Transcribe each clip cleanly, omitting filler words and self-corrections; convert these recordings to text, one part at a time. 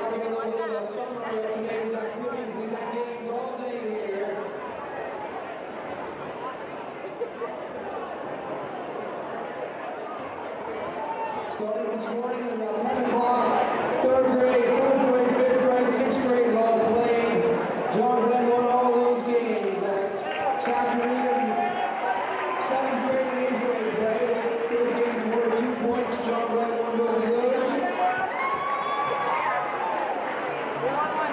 I'll give a little bit of a summary of today's activities. We've had games all day here. Started this morning at about 10 o'clock. 3rd grade, 4th grade, 5th grade, 6th grade all played. John Glenn won all those games. This afternoon, 7th grade and 8th grade played. Those games were 2 points. John Glenn won both of those.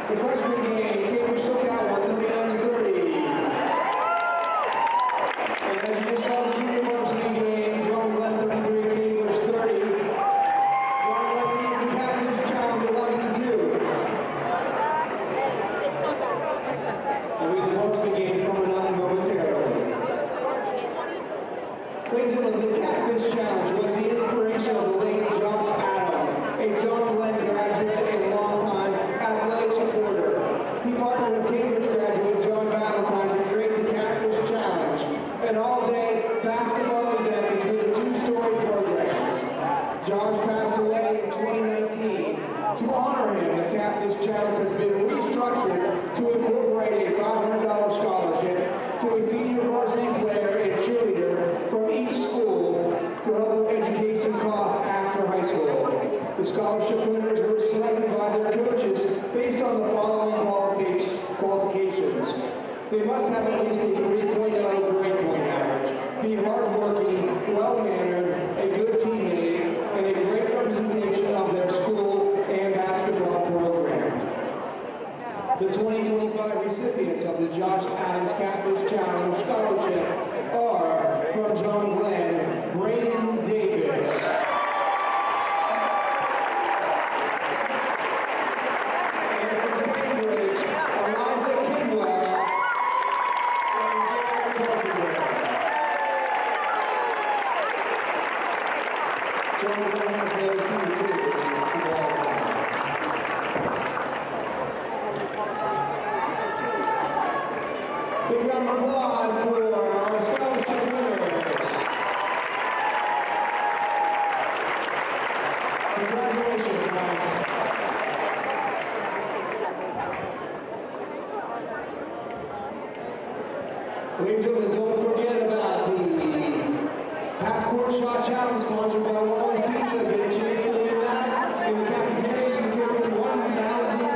The freshman game, Catfish took that one, 39-30. And as you just saw the junior varsity game, John Glenn 33, Catfish 30. John Glenn leads the Catfish challenge 11-2. And we have the varsity game coming up momentarily. Ladies and gentlemen, the Catfish challenge was the inspiration of the late Josh Adams, a John Glenn graduate and longtime athletic supporter. He partnered with Cambridge graduate John Valentine to create the Catfish Challenge, an all-day basketball event between the 2-story programs. Josh passed away in 2019. To honor him, the Catfish Challenge has been restructured to incorporate a $500 scholarship to a senior varsity player and cheerleader from each school to help with education costs after high school. The scholarship winners were selected by their coaches based on the following qualifications. They must have at least a 3.0 grade point average, be hardworking, well-mannered, a good teammate, and a great representation of their school and basketball program. The 2025 recipients of the Josh Adams Catfish Challenge Scholarship are, from John Glenn, Braden Davis. Big round of applause for our scholarship winners. Congratulations, guys. Ladies and gentlemen, don't forget about the half-court shot challenge sponsored by YRPtv. Get a chance to win that in the cafeteria. You can take home $1,000.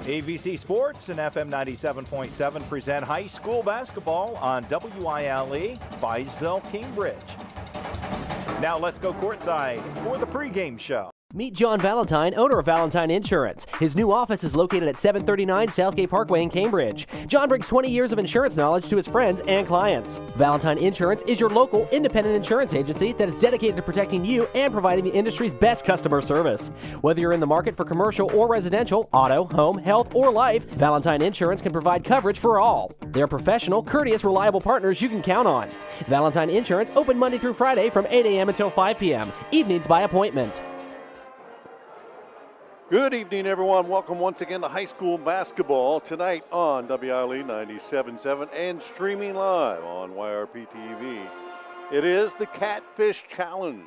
ABC Sports and FM 97.7 present high school basketball on WILE, Byesville, Cambridge. Now let's go courtside for the pregame show. Meet John Valentine, owner of Valentine Insurance. His new office is located at 739 Southgate Parkway in Cambridge. John brings 20 years of insurance knowledge to his friends and clients. Valentine Insurance is your local independent insurance agency that is dedicated to protecting you and providing the industry's best customer service. Whether you're in the market for commercial or residential, auto, home, health, or life, Valentine Insurance can provide coverage for all. They're professional, courteous, reliable partners you can count on. Valentine Insurance open Monday through Friday from 8 a.m. until 5 p.m. Evenings by appointment. Good evening, everyone. Welcome once again to high school basketball tonight on WILE 97.7 and streaming live on YRPtv. It is the Catfish Challenge.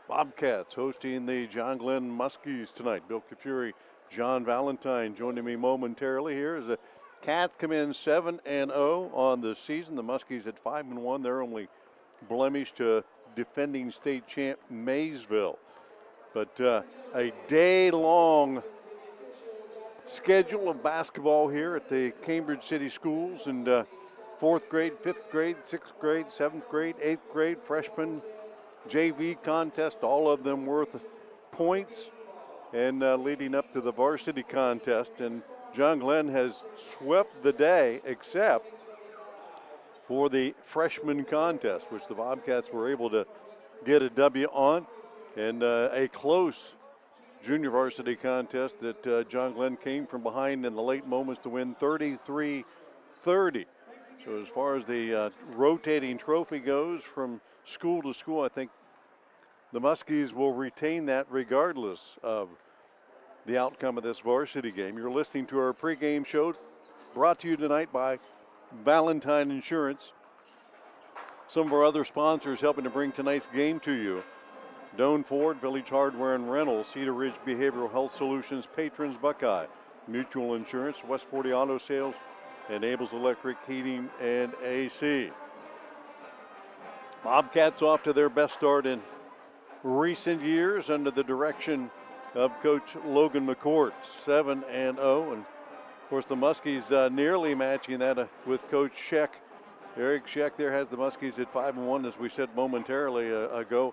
Bobcats hosting the John Glenn Muskies tonight. Bill Kafuri, John Valentine joining me momentarily here as the Cats come in 7-0 on the season. The Muskies at 5-1. They're only blemish to defending state champ Maysville. But a day-long schedule of basketball here at the Cambridge City Schools, and 4th grade, 5th grade, 6th grade, 7th grade, 8th grade, freshman JV contest, all of them worth points, and leading up to the varsity contest. And John Glenn has swept the day except for the freshman contest, which the Bobcats were able to get a W on. And a close junior varsity contest that John Glenn came from behind in the late moments to win 33-30. So as far as the rotating trophy goes from school to school, I think the Muskies will retain that regardless of the outcome of this varsity game. You're listening to our pregame show brought to you tonight by Valentine Insurance. Some of our other sponsors helping to bring tonight's game to you: Doan Ford, Village Hardware and Rentals, Cedar Ridge Behavioral Health Solutions, Patrons Buckeye, Mutual Insurance, West 40 Auto Sales, and Abel's Electric Heating and AC. Bobcats off to their best start in recent years under the direction of Coach Logan McCourt, 7-0. And of course the Muskies nearly matching that with Coach Scheck. Eric Scheck there has the Muskies at 5-1, as we said momentarily ago.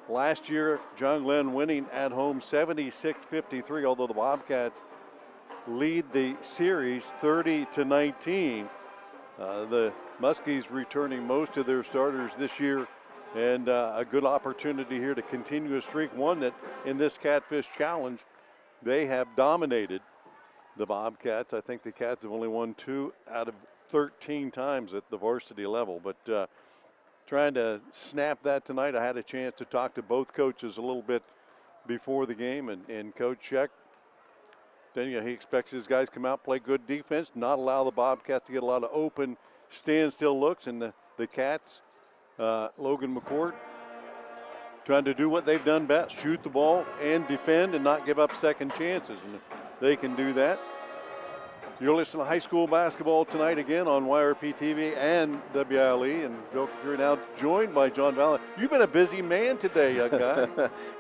Last year, John Glenn winning at home 76-53, although the Bobcats lead the series 30-19. The Muskies returning most of their starters this year, and a good opportunity here to continue a streak, one that in this Catfish Challenge they have dominated the Bobcats. I think the Cats have only won 2 out of 13 times at the varsity level, but trying to snap that tonight. I had a chance to talk to both coaches a little bit before the game, and Coach Scheck, then he expects his guys to come out, play good defense, not allow the Bobcats to get a lot of open standstill looks, and the Cats, Logan McCourt, trying to do what they've done best, shoot the ball and defend and not give up second chances, and they can do that. You're listening to high school basketball tonight again on YRPtv and WILE, and you're now joined by John Valentine. You've been a busy man today, young guy.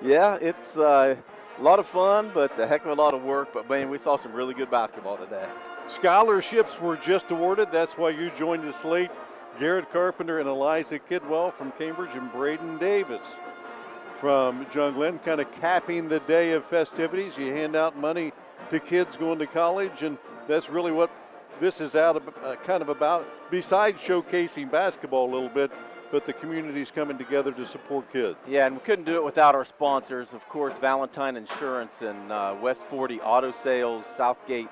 Yeah, it's a lot of fun, but a heck of a lot of work. But, man, we saw some really good basketball today. Scholarships were just awarded. That's why you joined us late. Garrett Carpenter and Eliza Kidwell from Cambridge, and Braden Davis from John Glenn, kind of capping the day of festivities. You hand out money to kids going to college, and that's really what this is kind of about, besides showcasing basketball a little bit, but the community's coming together to support kids. Yeah, and we couldn't do it without our sponsors. Of course, Valentine Insurance and West 40 Auto Sales, Southgate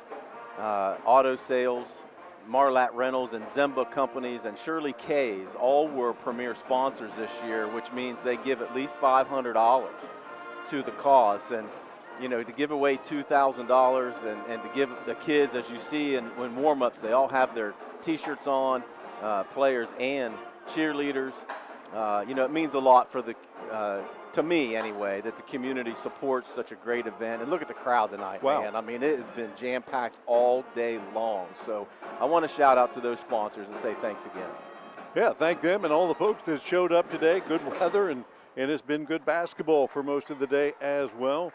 Auto Sales, Marlatt Rentals, and Zimba Companies, and Shirley K's all were premier sponsors this year, which means they give at least $500 to the cause. And you know, to give away $2,000 and to give the kids, as you see in warm-ups, they all have their T-shirts on, players and cheerleaders. You know, it means a lot for the, to me anyway, that the community supports such a great event. And look at the crowd tonight, wow. Man. I mean, it has been jam-packed all day long. So I want to shout out to those sponsors and say thanks again. Yeah, thank them and all the folks that showed up today. Good weather, and it's been good basketball for most of the day as well.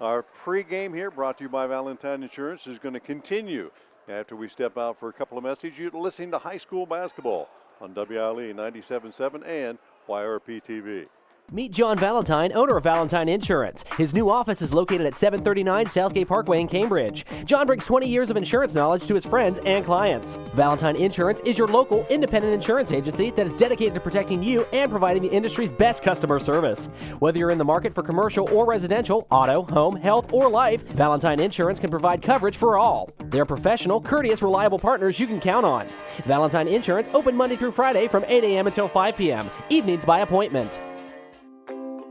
Our pregame here, brought to you by Valentine Insurance, is going to continue after we step out for a couple of messages. You're listening to high school basketball on WILE 97.7 and YRPtv. Meet John Valentine, owner of Valentine Insurance. His new office is located at 739 Southgate Parkway in Cambridge. John brings 20 years of insurance knowledge to his friends and clients. Valentine Insurance is your local independent insurance agency that is dedicated to protecting you and providing the industry's best customer service. Whether you're in the market for commercial or residential, auto, home, health, or life, Valentine Insurance can provide coverage for all. They're professional, courteous, reliable partners you can count on. Valentine Insurance open Monday through Friday from 8 a.m. until 5 p.m. Evenings by appointment.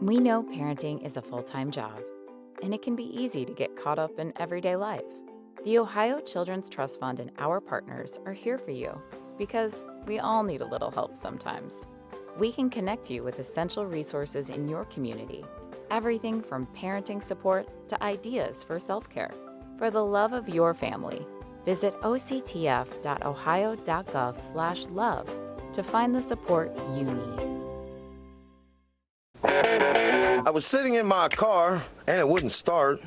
We know parenting is a full-time job, and it can be easy to get caught up in everyday life. The Ohio Children's Trust Fund and our partners are here for you because we all need a little help sometimes. We can connect you with essential resources in your community, everything from parenting support to ideas for self-care. For the love of your family, visit octf.ohio.gov/love to find the support you need. I was sitting in my car and it wouldn't start.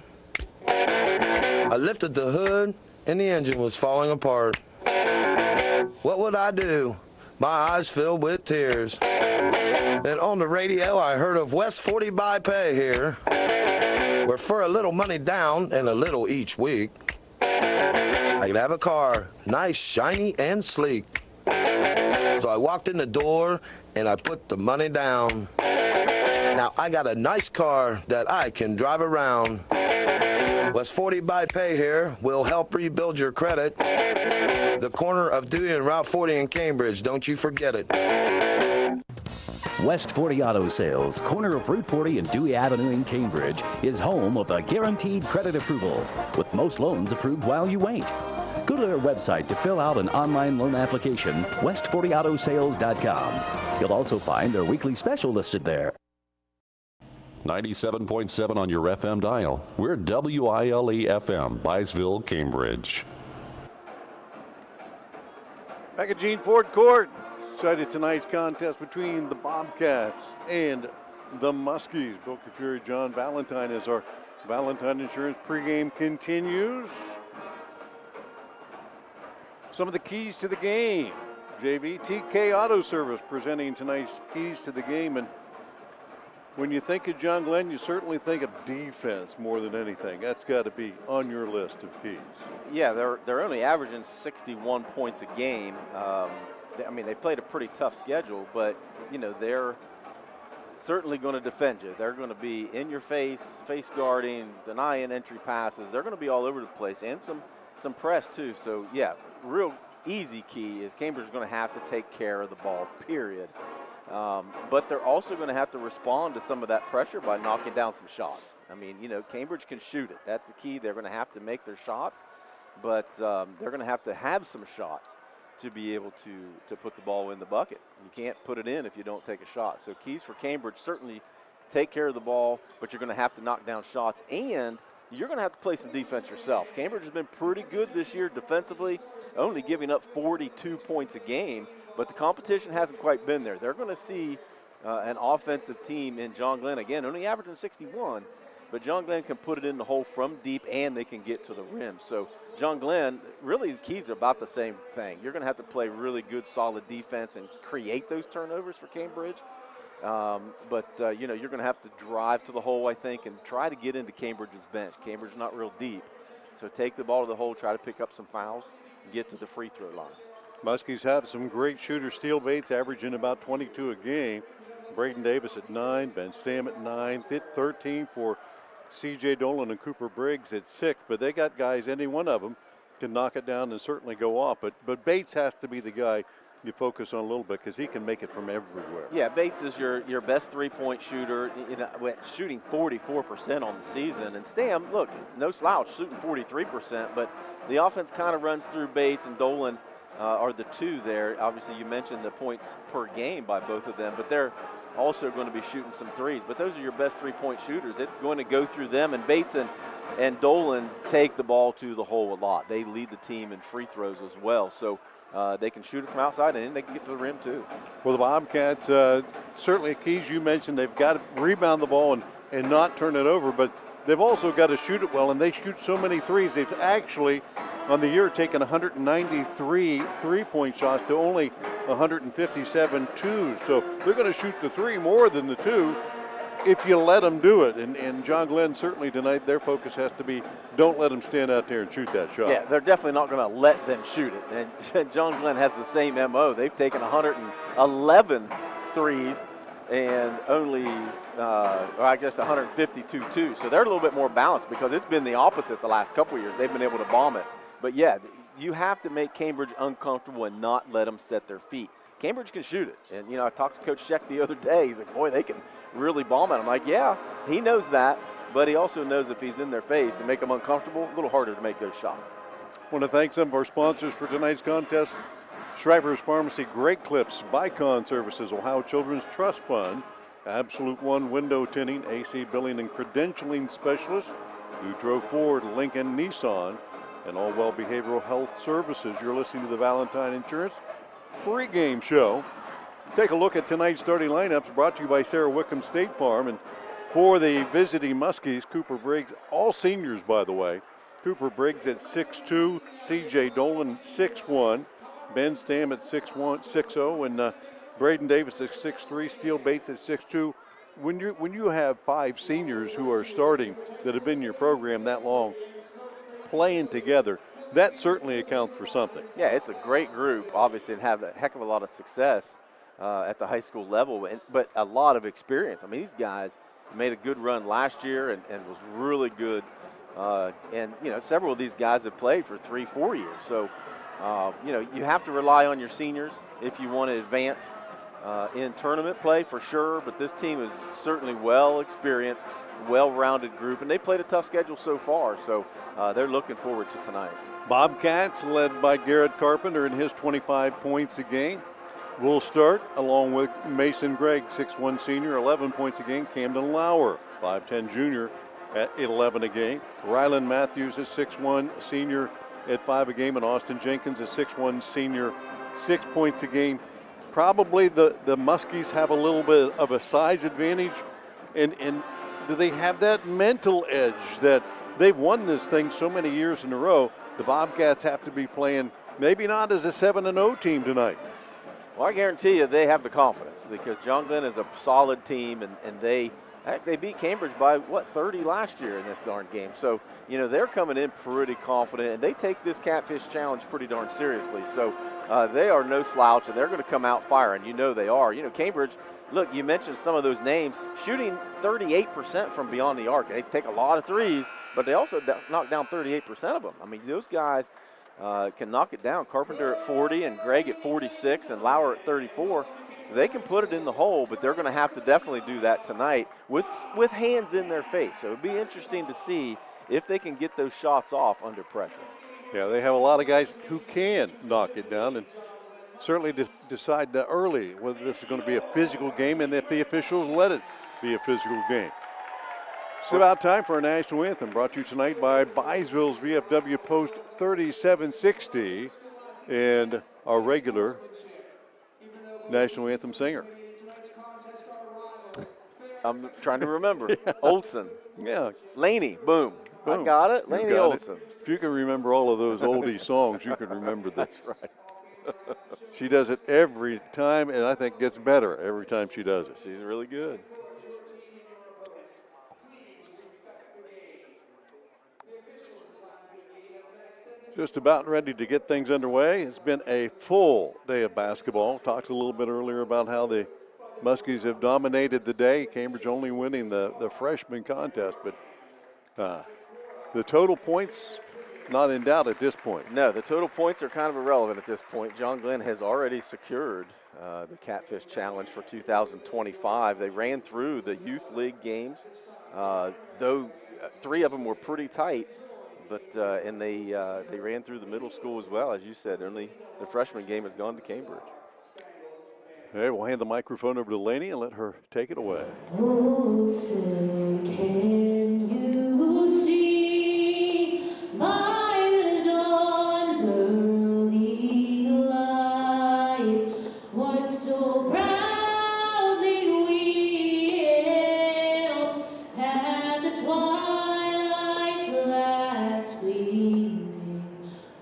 I lifted the hood and the engine was falling apart. What would I do? My eyes filled with tears. Then on the radio I heard of West 40 by Pay here, where for a little money down and a little each week, I could have a car, nice, shiny, and sleek. So I walked in the door and I put the money down. Now I got a nice car that I can drive around. West 40 by Pay here will help rebuild your credit. The corner of Dewey and Route 40 in Cambridge, don't you forget it. West 40 Auto Sales, corner of Route 40 and Dewey Avenue in Cambridge, is home of the guaranteed credit approval, with most loans approved while you wait. Go to their website to fill out an online loan application, west40autosales.com. You'll also find their weekly special listed there. 97.7 on your FM dial. We're WILE FM, Byesville, Cambridge. Back at Gene Ford Court, excited tonight's contest between the Bobcats and the Muskies. Boca Fury John Valentine as our Valentine Insurance pregame continues. Some of the keys to the game. JV TK Auto Service presenting tonight's keys to the game. And when you think of John Glenn, you certainly think of defense more than anything. That's got to be on your list of keys. Yeah, they're only averaging 61 points a game. They played a pretty tough schedule, but they're certainly going to defend you. They're going to be in your face guarding, denying entry passes. They're going to be all over the place, and some press too. So yeah, real easy key is Cambridge is going to have to take care of the ball, period. But they're also going to have to respond to some of that pressure by knocking down some shots. Cambridge can shoot it. That's the key. They're going to have to make their shots, but they're going to have some shots to be able to put the ball in the bucket. You can't put it in if you don't take a shot. So keys for Cambridge, certainly take care of the ball, but you're going to have to knock down shots, and you're going to have to play some defense yourself. Cambridge has been pretty good this year defensively, only giving up 42 points a game. But the competition hasn't quite been there. They're going to see an offensive team in John Glenn, again, only averaging 61, but John Glenn can put it in the hole from deep and they can get to the rim. So John Glenn, really the keys are about the same thing. You're going to have to play really good, solid defense and create those turnovers for Cambridge. You're going to have to drive to the hole, I think, and try to get into Cambridge's bench. Cambridge's not real deep. So take the ball to the hole, try to pick up some fouls, and get to the free throw line. Muskies have some great shooters. Steele Bates averaging about 22 a game. Braden Davis at 9. Ben Stam at 9. 13 for C.J. Dolan and Cooper Briggs at 6. But they got guys, any one of them, can knock it down and certainly go off. But Bates has to be the guy you focus on a little bit because he can make it from everywhere. Yeah, Bates is your best three-point shooter, shooting 44% on the season. And Stam, look, no slouch, shooting 43%. But the offense kind of runs through Bates and Dolan. Are the two there. Obviously, you mentioned the points per game by both of them, but they're also going to be shooting some threes. But those are your best three-point shooters. It's going to go through them, and Bates and Dolan take the ball to the hole a lot. They lead the team in free throws as well, so they can shoot it from outside, and then they can get to the rim too. Well, the Bobcats, certainly keys you mentioned, they've got to rebound the ball and not turn it over, but they've also got to shoot it well, and they shoot so many threes. They've actually, on the year, taken 193 three-point shots to only 157 twos. So they're going to shoot the three more than the two if you let them do it. And John Glenn, certainly tonight, their focus has to be don't let them stand out there and shoot that shot. Yeah, they're definitely not going to let them shoot it. And John Glenn has the same MO. They've taken 111 threes and only, I guess, 152 twos. So they're a little bit more balanced because it's been the opposite the last couple of years. They've been able to bomb it. But, yeah, you have to make Cambridge uncomfortable and not let them set their feet. Cambridge can shoot it. And, I talked to Coach Sheck the other day. He's like, boy, they can really bomb it. I'm like, yeah, he knows that. But he also knows if he's in their face and make them uncomfortable, a little harder to make those shots. I want to thank some of our sponsors for tonight's contest. Shriver's Pharmacy, Great Clips, Bicon Services, Ohio Children's Trust Fund, Absolute One Window Tinting, AC Billing and Credentialing Specialist, Lutro Ford, Lincoln Nissan, and All Well Behavioral Health Services. You're listening to the Valentine Insurance Pregame Show. Take a look at tonight's starting lineups brought to you by Sarah Wickham State Farm. And for the visiting Muskies, Cooper Briggs, all seniors by the way. Cooper Briggs at 6'2", C.J. Dolan 6'1", Ben Stam at 6'0", and Braden Davis at 6'3", Steele Bates at 6'2". When you have 5 seniors who are starting that have been in your program that long, playing together, that certainly accounts for something. Yeah, it's a great group, obviously, and have a heck of a lot of success at the high school level, but a lot of experience. I mean, these guys made a good run last year and was really good. And, several of these guys have played for 3-4 years. So, you have to rely on your seniors if you want to advance in tournament play for sure. But this team is certainly well experienced, well-rounded group, and they played a tough schedule so far. So they're looking forward to tonight. Bobcats, led by Garrett Carpenter and his 25 points a game, will start along with Mason Gregg, 6'1" senior, 11 points a game. Camden Lauer, 5'10" junior, at 11 a game. Rylan Matthews is 6'1", senior, at 5 a game, and Austin Jenkins is 6'1", senior, 6 points a game. Probably the Muskies have a little bit of a size advantage, and do they have that mental edge that they've won this thing so many years in a row? The Bobcats have to be playing maybe not as a 7-0 team tonight. Well, I guarantee you they have the confidence because John Glenn is a solid team, and they beat Cambridge by, 30 last year in this darn game. So, they're coming in pretty confident, and they take this Catfish Challenge pretty darn seriously. So they are no slouch, and they're going to come out firing. They are. Cambridge, look, you mentioned some of those names, shooting 38% from beyond the arc. They take a lot of threes, but they also knock down 38% of them. I mean, those guys can knock it down. Carpenter at 40 and Gregg at 46 and Lauer at 34. They can put it in the hole, but they're going to have to definitely do that tonight with hands in their face. So it'll be interesting to see if they can get those shots off under pressure. Yeah, they have a lot of guys who can knock it down and certainly decide early whether this is going to be a physical game and if the officials let it be a physical game. It's about time for our national anthem, brought to you tonight by Byesville's VFW Post 3760 and our regular national anthem singer. I'm trying to remember. Yeah. Olson. Yeah. Laney. Boom. I got it. Laney Olson. If you can remember all of those oldie songs, you can remember this. That's right. She does it every time, and I think gets better every time she does it. She's really good. Just about ready to get things underway. It's been a full day of basketball. Talked a little bit earlier about how the Muskies have dominated the day. Cambridge only winning the freshman contest, but the total points not in doubt at this point. No, the total points are kind of irrelevant at this point. John Glenn has already secured the Catfish Challenge for 2025. They ran through the youth league games, though 3 of them were pretty tight. But and they ran through the middle school as well, as you said. Only the freshman game has gone to Cambridge. Hey, we'll hand the microphone over to Laney and let her take it away. Oh, say, can you see by the dawn's early light what so proudly we hailed at the twilight?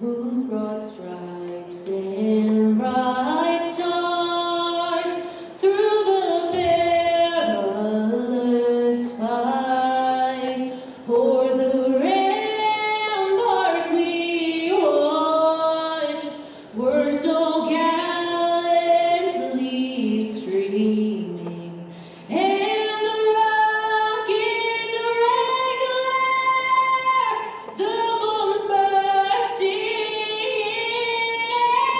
whose broad stripes and bright stars through the perilous fight o'er the ramparts we watched were so gallantly streaming, and the rockets regular, the bombs bursting in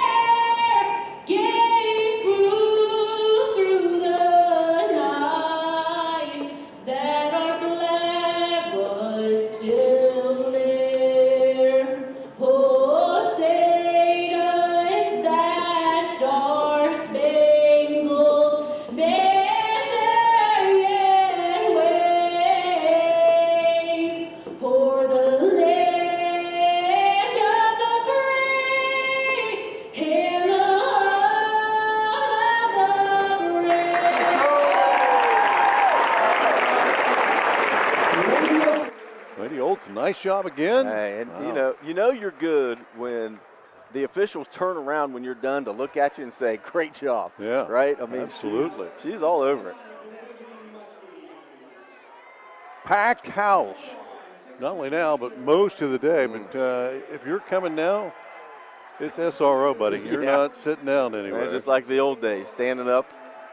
air, gave proof through the night that our flag was still there. Oh, say does that star-spangled banner yet wave o'er the land of the free and the brave? Lady Olds, nice job again. Hey, and Wow. you know you're good when the officials turn around when you're done to look at you and say, "Great job." Yeah, Right? I mean, absolutely. She's all over it. Packed house. Not only now, but most of the day. But if you're coming now, it's SRO, buddy. You're Yeah. not sitting down anywhere. Man, just like the old days, standing up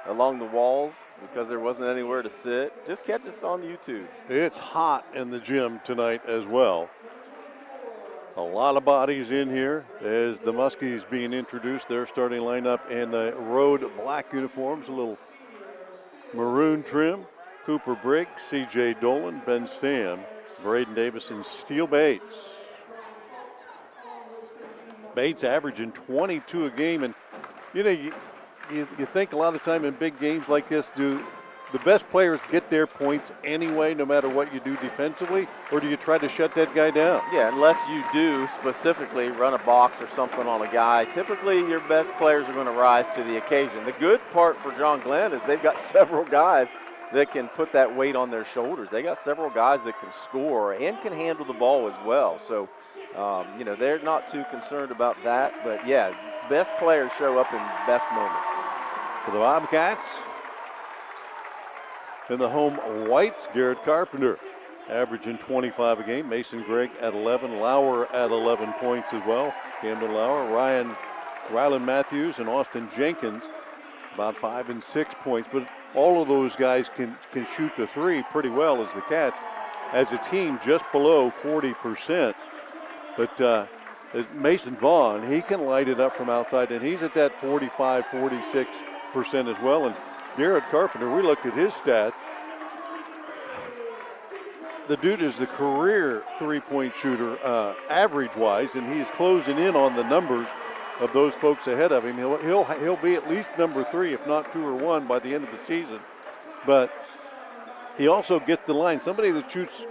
along the walls because there wasn't anywhere to sit. Just catch us on YouTube. It's hot in the gym tonight as well. A lot of bodies in here as the Muskies being introduced. Their starting lineup in the road black uniforms, a little maroon trim. Cooper Briggs, C.J. Dolan, Ben Stam, Braden Davis, and Steele Bates. Bates averaging 22 a game, and you know you think a lot of time in big games like this, do the best players get their points anyway, no matter what you do defensively, or do you try to shut that guy down? Yeah, unless you do specifically run a box or something on a guy, typically your best players are going to rise to the occasion. The good part for John Glenn is they've got several guys that can put that weight on their shoulders. They got several guys that can score and can handle the ball as well. So, you know, they're not too concerned about that. But, yeah, best players show up in best moments. For the Bobcats, in the home whites, Garrett Carpenter averaging 25 a game. Mason Gregg at 11. Lauer at 11 points as well. Camden Lauer, Rylan Matthews, and Austin Jenkins about 5 and 6 points. But all of those guys can shoot the three pretty well as the Cats, as a team, just below 40%. But as Mason Vaughn, he can light it up from outside, and he's at that 45, 46% as well. And Garrett Carpenter, we looked at his stats. The dude is the career three-point shooter average-wise, and he's closing in on the numbers of those folks ahead of him. He'll be at least number 3, if not 2 or 1, by the end of the season. But he also gets the line. Somebody that shoots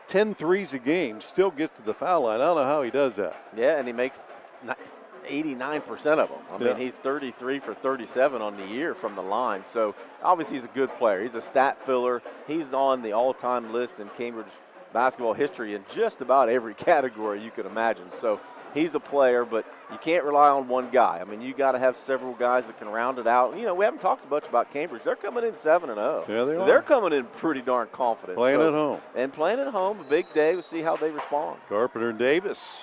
10 threes a game still gets to the foul line. I don't know how he does that. Yeah, and he makes 89% of them. I mean, Yeah. he's 33 for 37 on the year from the line. So, obviously, he's a good player. He's a stat filler. He's on the all-time list in Cambridge basketball history in just about every category you could imagine. So, he's a player, but you can't rely on one guy. I mean, you got to have several guys that can round it out. You know, we haven't talked much about Cambridge. They're coming in 7-0. Yeah, they are. They're coming in pretty darn confident. Playing at home. And playing at home, a big day. We'll see how they respond. Carpenter and Davis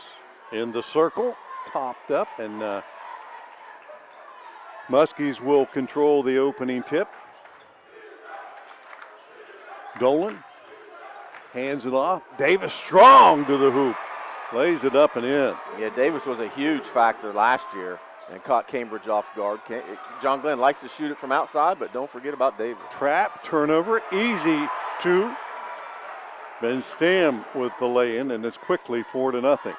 in the circle, topped up, and Muskies will control the opening tip. Dolan hands it off. Davis strong to the hoop. Lays it up and in. Yeah, Davis was a huge factor last year and caught Cambridge off guard. John Glenn likes to shoot it from outside, but don't forget about Davis. Trap, turnover, easy 2. Ben Stam with the lay-in, and it's quickly 4-0.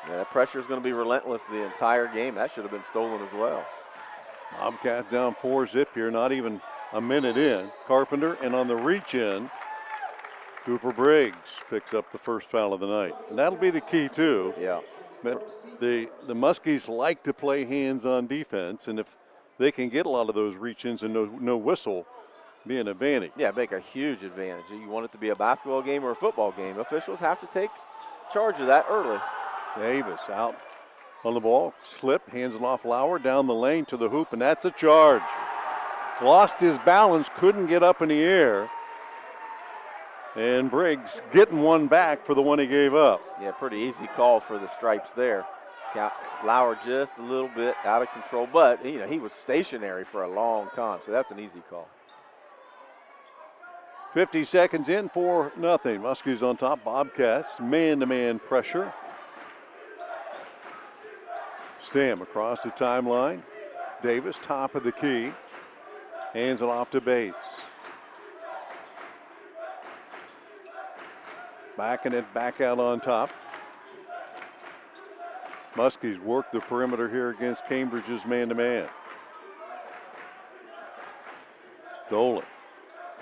Yeah, that pressure is going to be relentless the entire game. That should have been stolen as well. Bobcats down 4-zip here, not even a minute in. Carpenter, and on the reach in, Cooper Briggs picks up the first foul of the night. And that'll be the key, too. Yeah. But the Muskies like to play hands on defense, and if they can get a lot of those reach-ins and no whistle, be an advantage. Yeah, make a huge advantage. You want it to be a basketball game or a football game. Officials have to take charge of that early. Davis out on the ball, slip, hands it off Lauer, down the lane to the hoop, and that's a charge. Lost his balance, couldn't get up in the air. And Briggs getting one back for the one he gave up. Yeah, pretty easy call for the Stripes there. Lauer just a little bit out of control, but he was stationary for a long time, so that's an easy call. 50 seconds in, 4-0. Muskies on top, Bobcats, man-to-man pressure. Stam across the timeline. Davis, top of the key. Hands it off to Bates. Backing it back out on top. Muskies work the perimeter here against Cambridge's man-to-man. Dolan,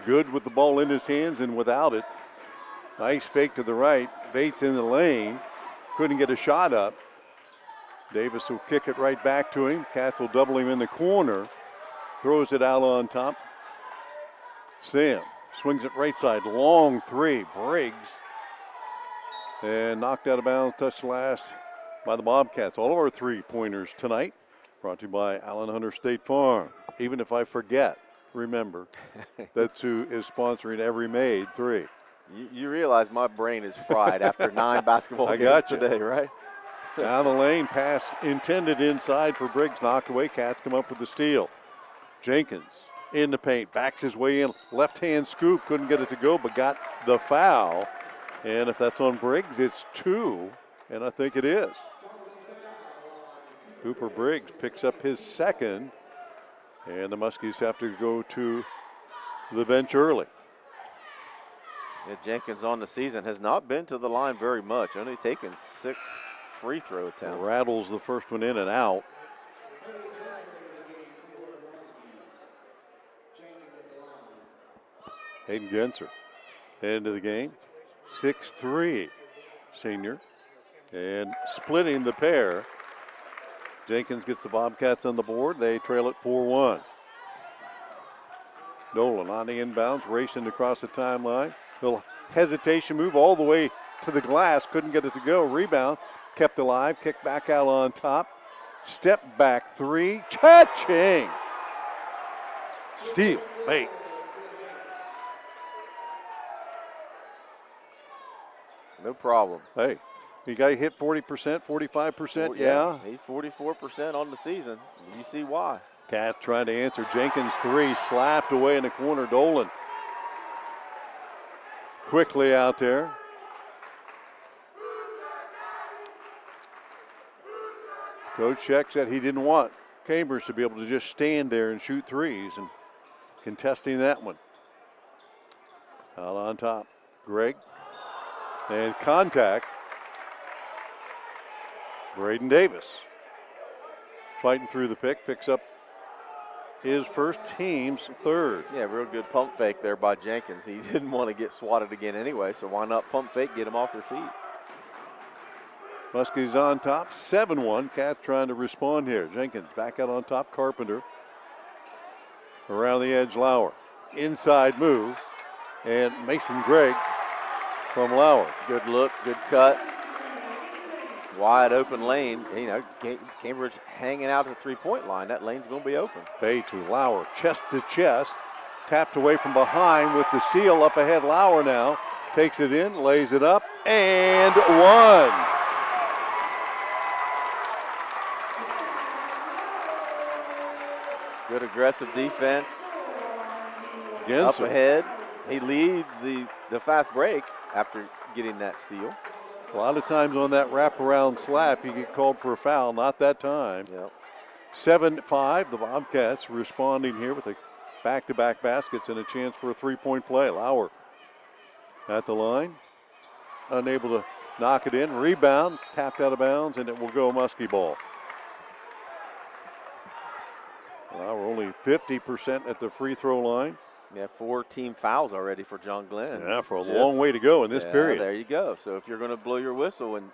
good with the ball in his hands and without it. Nice fake to the right. Bates in the lane. Couldn't get a shot up. Davis will kick it right back to him. Cats will double him in the corner. Throws it out on top. Sam swings it right side. Long three. Briggs. And knocked out of bounds. Touched last by the Bobcats. All of our three-pointers tonight brought to you by Allen Hunter State Farm. Even if I forget, remember, that's who is sponsoring every made three. You realize my brain is fried after 9 basketball games today, right? Down the lane, pass intended inside for Briggs, knocked away. Cats come up with the steal. Jenkins in the paint, backs his way in, left-hand scoop, couldn't get it to go, but got the foul. And if that's on Briggs, it's 2, and I think it is. Cooper Briggs picks up his second, and the Muskies have to go to the bench early. Yeah, Jenkins on the season has not been to the line very much, only taken 6 free throw attempts. Rattles the first one in and out. Hayden Genser into the game. 6'3", senior. And splitting the pair. Jenkins gets the Bobcats on the board. They trail it 4-1. Dolan on the inbounds, racing across the timeline. Little hesitation move all the way to the glass. Couldn't get it to go. Rebound. Kept alive. Kicked back out on top. Step back three. Cha-ching! Steal. Bates. No problem. Hey, you got hit 40%, 45%, yeah. He's 44% on the season. You see why. Cats trying to answer. Jenkins three, slapped away in the corner. Dolan quickly out there. Coach Sheck said he didn't want Cambridge to be able to just stand there and shoot threes, and contesting that one. Out on top, Greg. And contact. Braden Davis fighting through the pick, picks up his first, team's third. Yeah, real good pump fake there by Jenkins. He didn't want to get swatted again anyway, so why not pump fake, get them off their feet. Muskies on top, 7-1. Cats trying to respond here. Jenkins back out on top, Carpenter. Around the edge, Lauer. Inside move, and Mason Gregg from Lauer. Good look, good cut. Wide open lane. Cambridge hanging out at the three-point line. That lane's going to be open. Bates with Lauer, chest to chest. Tapped away from behind with the steal. Up ahead, Lauer now. Takes it in, lays it up, and one. Good aggressive defense. Genser. Up ahead. He leads the fast break after getting that steal. A lot of times on that wraparound slap, you get called for a foul. Not that time. Yep. 7-5. The Bobcats responding here with a back-to-back baskets and a chance for a three-point play. Lauer at the line. Unable to knock it in. Rebound. Tapped out of bounds, and it will go Muskie ball. Lauer only 50% at the free throw line. Yeah, 4 team fouls already for John Glenn. Yeah, for a long way to go in this period. There you go. So if you're going to blow your whistle and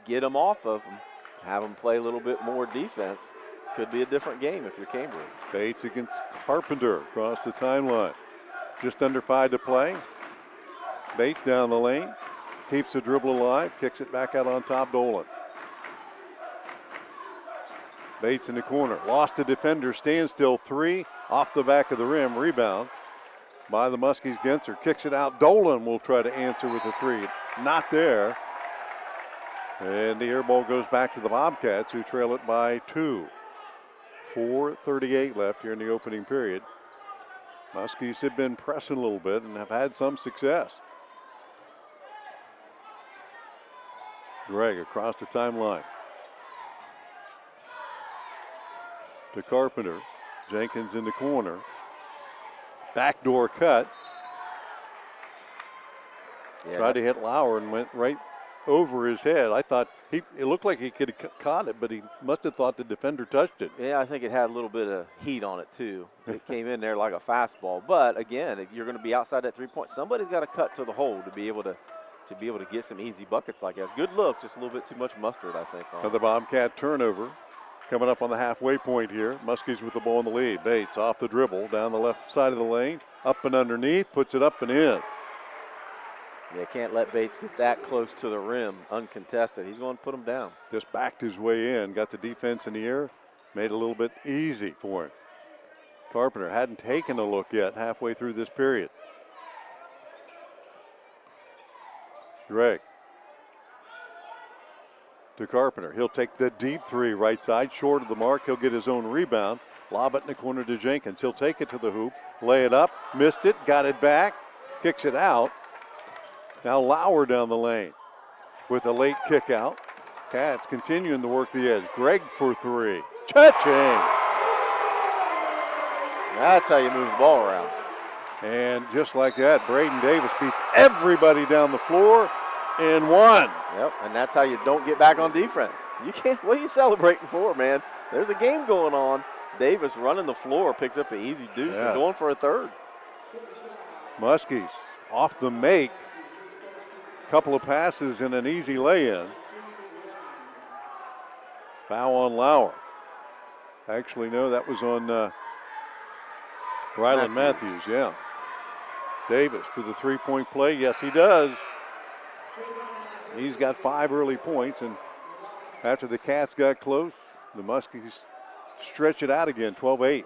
get them off of them, have them play a little bit more defense, could be a different game if you're Cambridge. Bates against Carpenter across the timeline. Just under 5 to play. Bates down the lane. Keeps the dribble alive. Kicks it back out on top, Dolan. Bates in the corner. Lost a defender. Standstill 3 off the back of the rim. Rebound by the Muskies. Genser kicks it out. Dolan will try to answer with a 3. Not there. And the air ball goes back to the Bobcats, who trail it by 2. 4:38 left here in the opening period. Muskies have been pressing a little bit and have had some success. Gregg across the timeline to Carpenter. Jenkins in the corner. Backdoor cut. Yeah. Tried to hit Lauer and went right over his head. I thought it looked like he could have caught it, but he must have thought the defender touched it. Yeah, I think it had a little bit of heat on it too. It came in there like a fastball. But again, if you're going to be outside that 3-point, somebody's got to cut to the hole to be able to get some easy buckets like that. Good look, just a little bit too much mustard, I think. Another Bobcat turnover coming up on the halfway point here. Muskies with the ball in the lead. Bates off the dribble down the left side of the lane, up and underneath, puts it up and in. They can't let Bates get that close to the rim uncontested. He's going to put him down. Just backed his way in, got the defense in the air, made it a little bit easy for him. Carpenter hadn't taken a look yet halfway through this period. Gregg to Carpenter. He'll take the deep 3 right side, short of the mark. He'll get his own rebound. Lob it in the corner to Jenkins. He'll take it to the hoop, lay it up, missed it, got it back, kicks it out. Now Lauer down the lane with a late kick out. Cats continuing to work the edge. Gregg for 3. Cha-ching! That's how you move the ball around. And just like that, Braden Davis beats everybody down the floor in 1. Yep, and that's how you don't get back on defense. You can't, what are you celebrating for, man? There's a game going on. Davis running the floor, picks up an easy deuce and going for a 3rd. Muskies off the make. Couple of passes and an easy lay-in. Foul on Lauer. Actually, no, that was on Ryland Matthews, yeah. Davis for the 3-point play. Yes, he does. He's got 5 early points, and after the Cats got close, the Muskies stretch it out again, 12-8.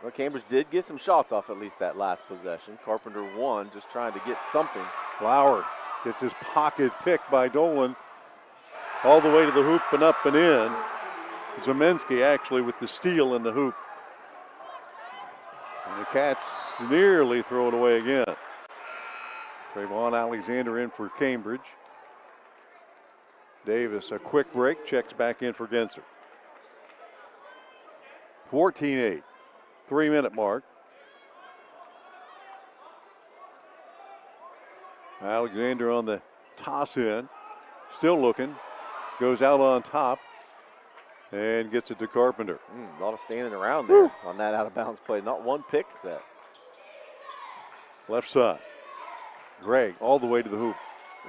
Well, Cambridge did get some shots off at least that last possession. Carpenter won, just trying to get something. Lauer gets his pocket picked by Dolan all the way to the hoop and up and in. Zeminski actually with the steal in the hoop. And the Cats nearly throw it away again. Trayvon Alexander in for Cambridge. Davis, a quick break, checks back in for Genser. 14-8. 3-minute mark. Alexander on the toss in. Still looking. Goes out on top and gets it to Carpenter. A lot of standing around there on that out of bounds play. Not one pick set. Left side. Gregg all the way to the hoop.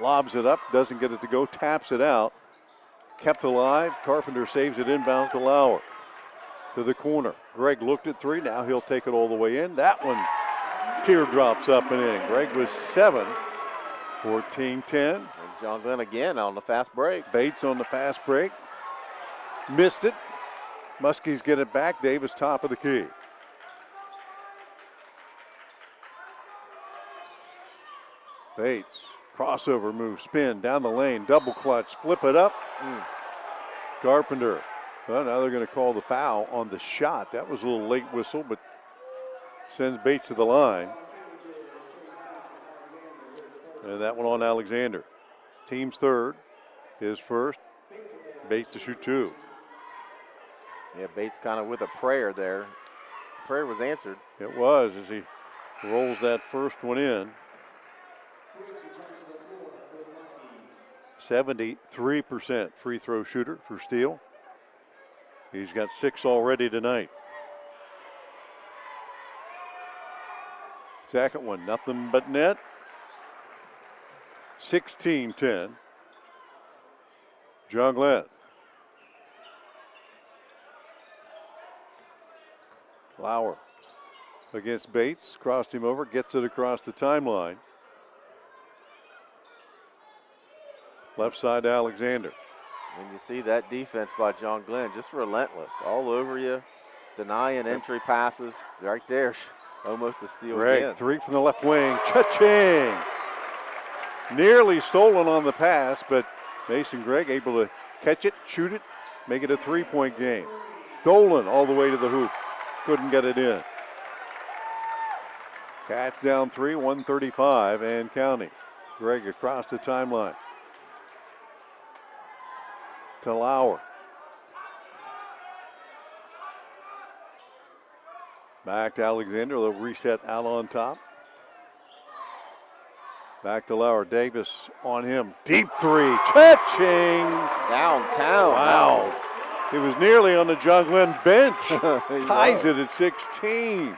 Lobs it up. Doesn't get it to go. Taps it out. Kept alive. Carpenter saves it inbounds to Lauer. To the corner. Gregg looked at 3. Now he'll take it all the way in. That one teardrops up and in. Gregg was 7. 14-10. And John Glenn again on the fast break. Bates on the fast break. Missed it. Muskies get it back. Davis top of the key. Bates. Crossover move. Spin down the lane. Double clutch. Flip it up. Carpenter. Well, now they're going to call the foul on the shot. That was a little late whistle, but sends Bates to the line. And that one on Alexander. Team's 3rd. His 1st. Bates to shoot 2. Yeah, Bates kind of with a prayer there. Prayer was answered. It was as he rolls that first one in. 73% free throw shooter for Steele. He's got 6 already tonight. Second one, nothing but net. 16-10. John Glenn. Lauer against Bates, crossed him over, gets it across the timeline. Left side to Alexander. And you see that defense by John Glenn, just relentless, all over you, denying entry passes. Right there, almost a steal Greg, again. 3 from the left wing. Cha-ching! Nearly stolen on the pass, but Mason Gregg able to catch it, shoot it, make it a 3-point game. Dolan all the way to the hoop. Couldn't get it in. Cats down 3, 135 and counting. Gregg across the timeline to Lauer. Back to Alexander. They'll reset out on top. Back to Lauer. Davis on him. Deep 3. Cha-ching! Downtown. Wow. It was nearly on the John Glenn bench. Ties it at 16.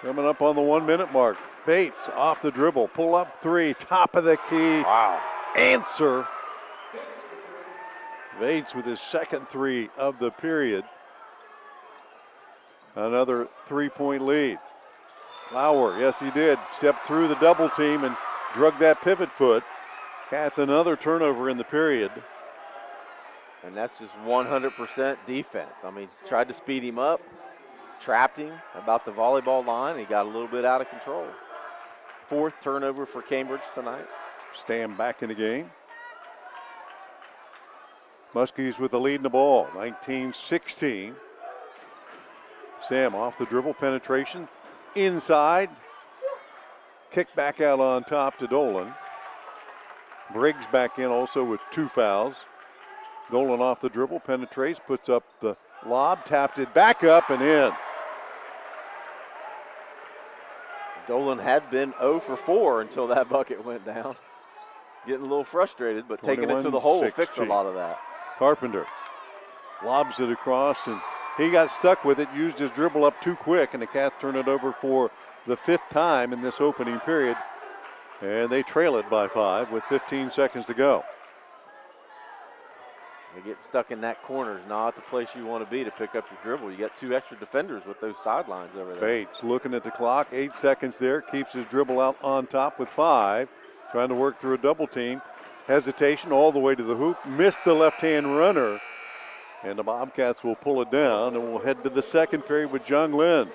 Coming up on the 1-minute mark. Bates off the dribble. Pull up 3. Top of the key. Wow. Answer. Bates with his second 3 of the period. Another 3-point lead. Lauer, yes he did, stepped through the double team and drug that pivot foot. Cats another turnover in the period. And that's just 100% defense. I mean, tried to speed him up, trapped him about the volleyball line. He got a little bit out of control. 4th turnover for Cambridge tonight. Stam back in the game. Muskies with the lead in the ball, 19-16. Sam off the dribble, penetration, inside. Kick back out on top to Dolan. Briggs back in also with 2 fouls. Dolan off the dribble, penetrates, puts up the lob, tapped it back up and in. Dolan had been 0 for 4 until that bucket went down. Getting a little frustrated, but taking it to the hole fixed a lot of that. Carpenter lobs it across, and he got stuck with it, used his dribble up too quick, and the Cats turn it over for the 5th time in this opening period. And they trail it by 5 with 15 seconds to go. They get stuck in that corner is not the place you want to be to pick up your dribble. You got 2 extra defenders with those sidelines over there. Bates looking at the clock, 8 seconds there, keeps his dribble out on top with 5. Trying to work through a double team. Hesitation all the way to the hoop, missed the left-hand runner. And the Bobcats will pull it down, and we'll head to the second period with John Glenn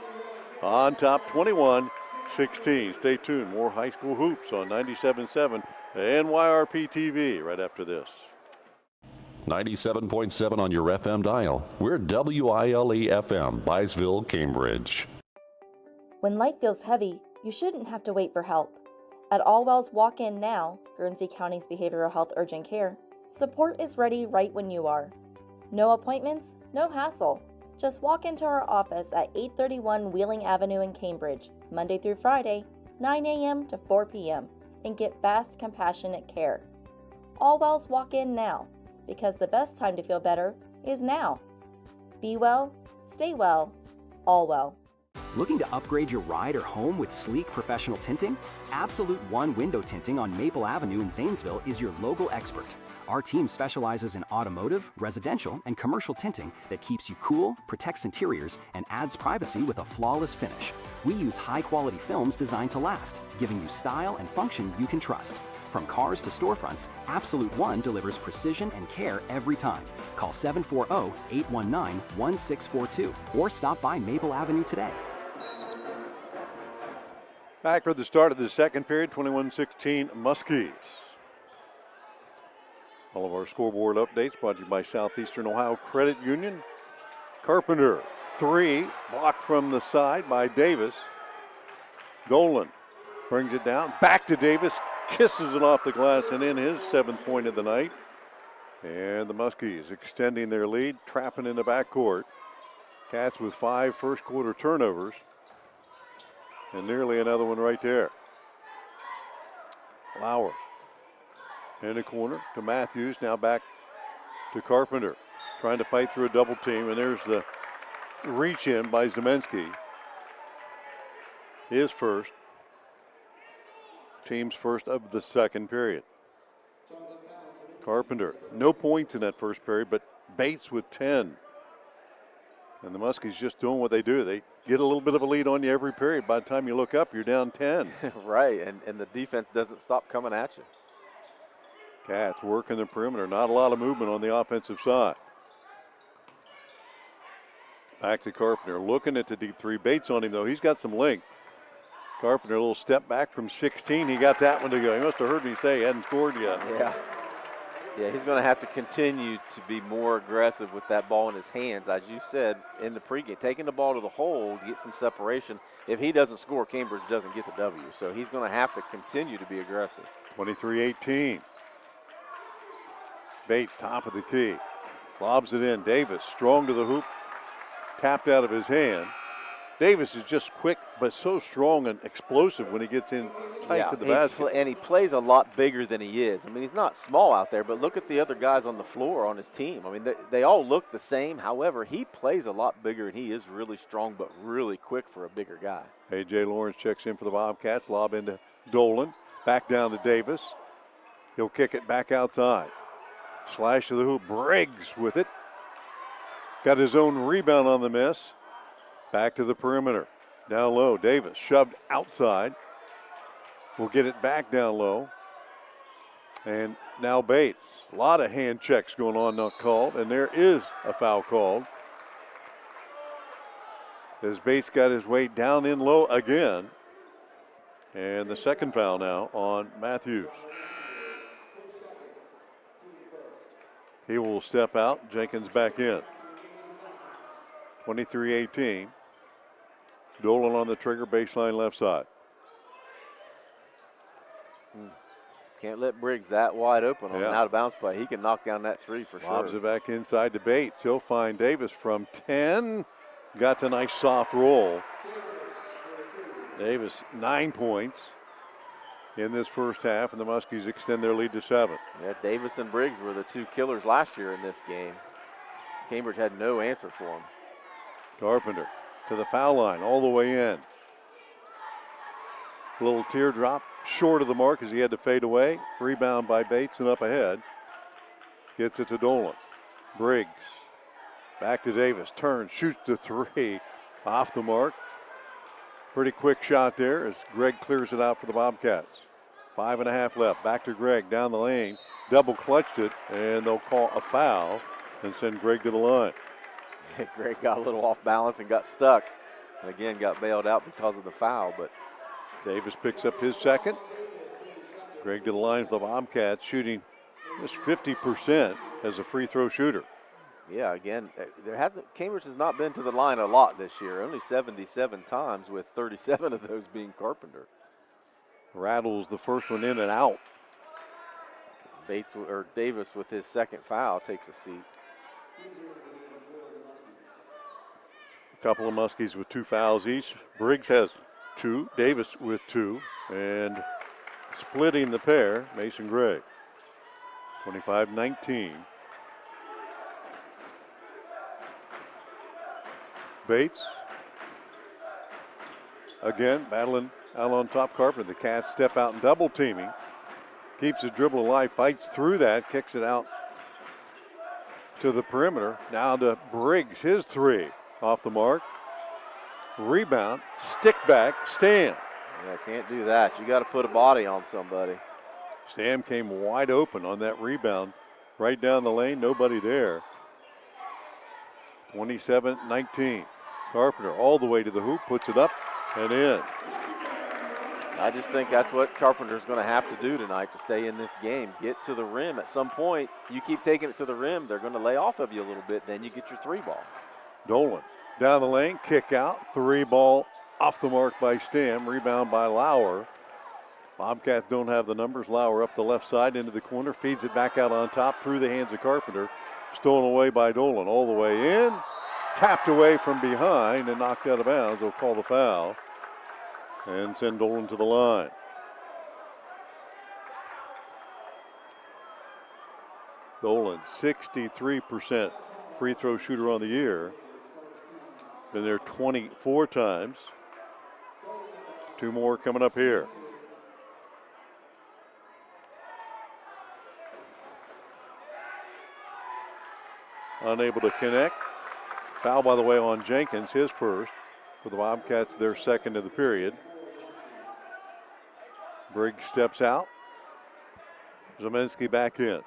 on top 21-16. Stay tuned. More high school hoops on 97.7 and YRPtv right after this. 97.7 on your FM dial. We're WILE FM, Byesville, Cambridge. When life feels heavy, you shouldn't have to wait for help. At Allwell's Walk In Now, Guernsey County's behavioral health urgent care, support is ready right when you are. No appointments, no hassle. Just walk into our office at 831 Wheeling Avenue in Cambridge, Monday through Friday, 9 a.m. to 4 p.m., and get fast, compassionate care. Allwell's Walk In Now, because the best time to feel better is now. Be well, stay well, all well. Looking to upgrade your ride or home with sleek professional tinting? Absolute One Window Tinting on Maple Avenue in Zanesville is your local expert. Our team specializes in automotive, residential, and commercial tinting that keeps you cool, protects interiors, and adds privacy with a flawless finish. We use high-quality films designed to last, giving you style and function you can trust. From cars to storefronts, Absolute One delivers precision and care every time. Call 740-819-1642 or stop by Maple Avenue today. Back for the start of the second period, 21-16 Muskies. All of our scoreboard updates brought to you by Southeastern Ohio Credit Union. Carpenter, 3, blocked from the side by Davis. Dolan brings it down, back to Davis, kisses it off the glass and in, his 7th point of the night. And the Muskies extending their lead, trapping in the backcourt. Cats with 5 first quarter turnovers. And nearly another one right there. Lauer in the corner to Matthews, now back to Carpenter. Trying to fight through a double team, and there's the reach in by Zemensky. His first. Team's first of the second period. Carpenter, no points in that first period, but Bates with 10. And the Muskies just doing what they do. They get a little bit of a lead on you every period. By the time you look up, you're down 10. Right, and the defense doesn't stop coming at you. Cats working the perimeter. Not a lot of movement on the offensive side. Back to Carpenter, looking at the deep three. Bates on him, though. He's got some length. Carpenter, a little step back from 16. He got that one to go. He must have heard me say he hadn't scored yet. Yeah. Yeah, he's going to have to continue to be more aggressive with that ball in his hands. As you said in the pregame, taking the ball to the hole to get some separation. If he doesn't score, Cambridge doesn't get the W. So he's going to have to continue to be aggressive. 23-18. Bates, top of the key. Lobs it in. Davis, strong to the hoop. Tapped out of his hand. Davis is just quick, but so strong and explosive when he gets in tight to the basket. And he plays a lot bigger than he is. I mean, he's not small out there, but look at the other guys on the floor on his team. I mean, they all look the same. However, he plays a lot bigger, and he is really strong, but really quick for a bigger guy. A.J. Lawrence checks in for the Bobcats. Lob into Dolan. Back down to Davis. He'll kick it back outside. Slash to the hoop. Briggs with it. Got his own rebound on the miss. Back to the perimeter. Down low. Davis shoved outside. Will get it back down low. And now Bates. A lot of hand checks going on, not called. And there is a foul called. As Bates got his way down in low again. And the second foul now on Matthews. He will step out. Jenkins back in. 23-18. Dolan on the trigger, baseline left side. Can't let Briggs that wide open on an out-of-bounds play. He can knock down that three for sure. Lobs it back inside to Bates. He'll find Davis from 10. Got a nice soft roll. Davis, 9 points in this first half, and the Muskies extend their lead to 7. Yeah, Davis and Briggs were the two killers last year in this game. Cambridge had no answer for them. Carpenter to the foul line, all the way in. Little teardrop short of the mark as he had to fade away. Rebound by Bates and up ahead. Gets it to Dolan. Briggs back to Davis. Turns, shoots the three. Off the mark. Pretty quick shot there as Greg clears it out for the Bobcats. 5.5 left. Back to Greg down the lane. Double clutched it, and they'll call a foul and send Greg to the line. Greg got a little off balance and got stuck. And again, got bailed out because of the foul. But Davis picks up his second. Greg to the line for the Bobcats, shooting just 50% as a free throw shooter. Yeah, again, Cambridge has not been to the line a lot this year. Only 77 times, with 37 of those being Carpenter. Rattles the first one in and out. Davis with his second foul takes a seat. A couple of Muskies with 2 fouls each. Briggs has 2, Davis with 2, and splitting the pair, Mason Gray. 25-19. Bates again battling out on top. Carpenter. The Cats step out and double teaming. Keeps the dribble alive, fights through that, kicks it out to the perimeter. Now to Briggs, his 3 off the mark. Rebound, stick back, Stam. Yeah, can't do that. You got to put a body on somebody. Stam came wide open on that rebound, right down the lane, nobody there. 27-19. Carpenter all the way to the hoop, puts it up and in. I just think that's what Carpenter's going to have to do tonight to stay in this game. Get to the rim. At some point, you keep taking it to the rim, they're going to lay off of you a little bit, then you get your 3 ball. Dolan down the lane, kick out, 3 ball off the mark by Stam, rebound by Lauer. Bobcats don't have the numbers. Lauer up the left side into the corner, feeds it back out on top through the hands of Carpenter. Stolen away by Dolan, all the way in. Tapped away from behind and knocked out of bounds. They'll call the foul and send Dolan to the line. Dolan, 63% free throw shooter on the year. Been there 24 times. 2 more coming up here. Unable to connect. Foul, by the way, on Jenkins, his first. For the Bobcats, their second of the period. Briggs steps out. Zeminski back in.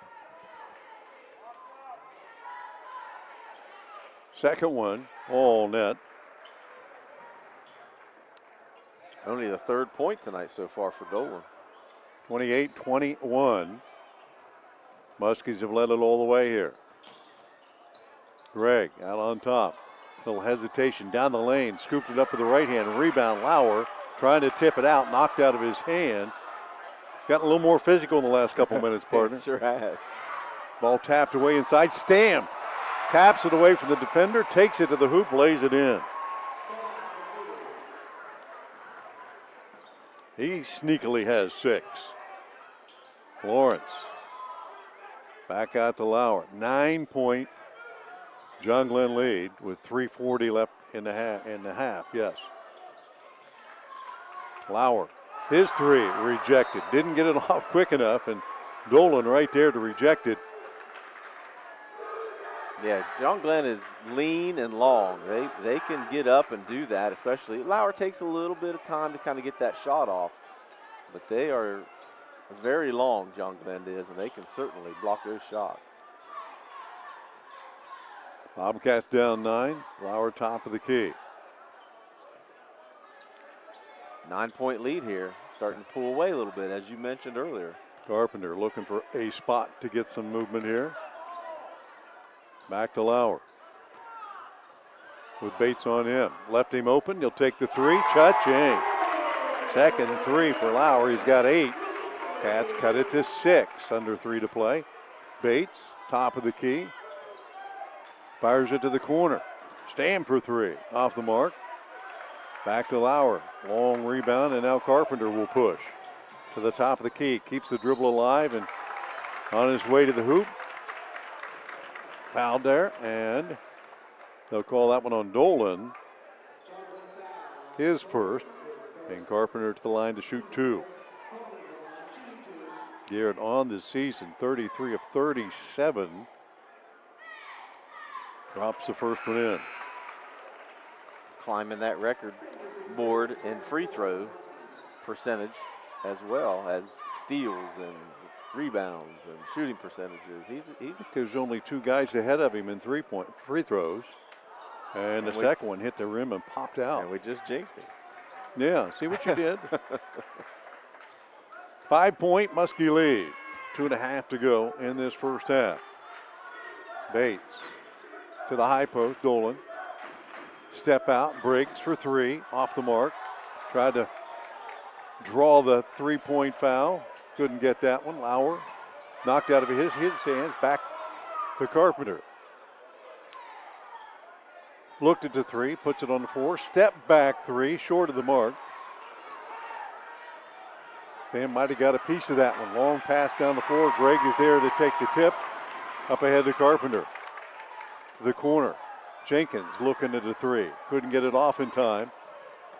Second one, all net. Only the third point tonight so far for Dolan. 28-21. Muskies have led it all the way here. Gregg out on top. Little hesitation down the lane. Scooped it up with the right hand. Rebound, Lauer trying to tip it out. Knocked out of his hand. Gotten a little more physical in the last couple minutes, partner. Sure has. Ball tapped away inside. Stam taps it away from the defender. Takes it to the hoop. Lays it in. He sneakily has 6. Lawrence back out to Lauer. 9-point John Glenn lead with 3:40 left in the half. Yes. Lauer, his 3 rejected. Didn't get it off quick enough, and Dolan right there to reject it. Yeah, John Glenn is lean and long. They can get up and do that, especially. Lauer takes a little bit of time to kind of get that shot off, but they are very long, John Glenn is, and they can certainly block those shots. Bobcats down 9. Lauer top of the key. 9-point lead here. Starting to pull away a little bit, as you mentioned earlier. Carpenter looking for a spot to get some movement here. Back to Lauer. With Bates on him. Left him open. He'll take the 3. Cha-ching. Second 3 for Lauer. He's got 8. Cats cut it to 6. Under 3 to play. Bates, top of the key. Fires it to the corner. Stam for 3. Off the mark. Back to Lauer. Long rebound, and now Carpenter will push to the top of the key. Keeps the dribble alive and on his way to the hoop. Fouled there, and they'll call that one on Dolan. His first. And Carpenter to the line to shoot 2. Garrett on the season, 33 of 37. Drops the first one in. Climbing that record board in free throw percentage as well as steals and rebounds and shooting percentages. There's only 2 guys ahead of him in free throws. And the second one hit the rim and popped out. And we just jinxed him. Yeah, see what you did. 5-point Muskie lead. 2.5 to go in this first half. Bates to the high post, Dolan. Step out, Briggs for 3, off the mark. Tried to draw the 3-point foul. Couldn't get that one. Lauer knocked out of his hands, back to Carpenter. Looked at the 3, puts it on the floor. Step back 3, short of the mark. Sam might have got a piece of that one. Long pass down the floor. Gregg is there to take the tip. Up ahead to Carpenter. To the corner. Jenkins looking at the 3. Couldn't get it off in time.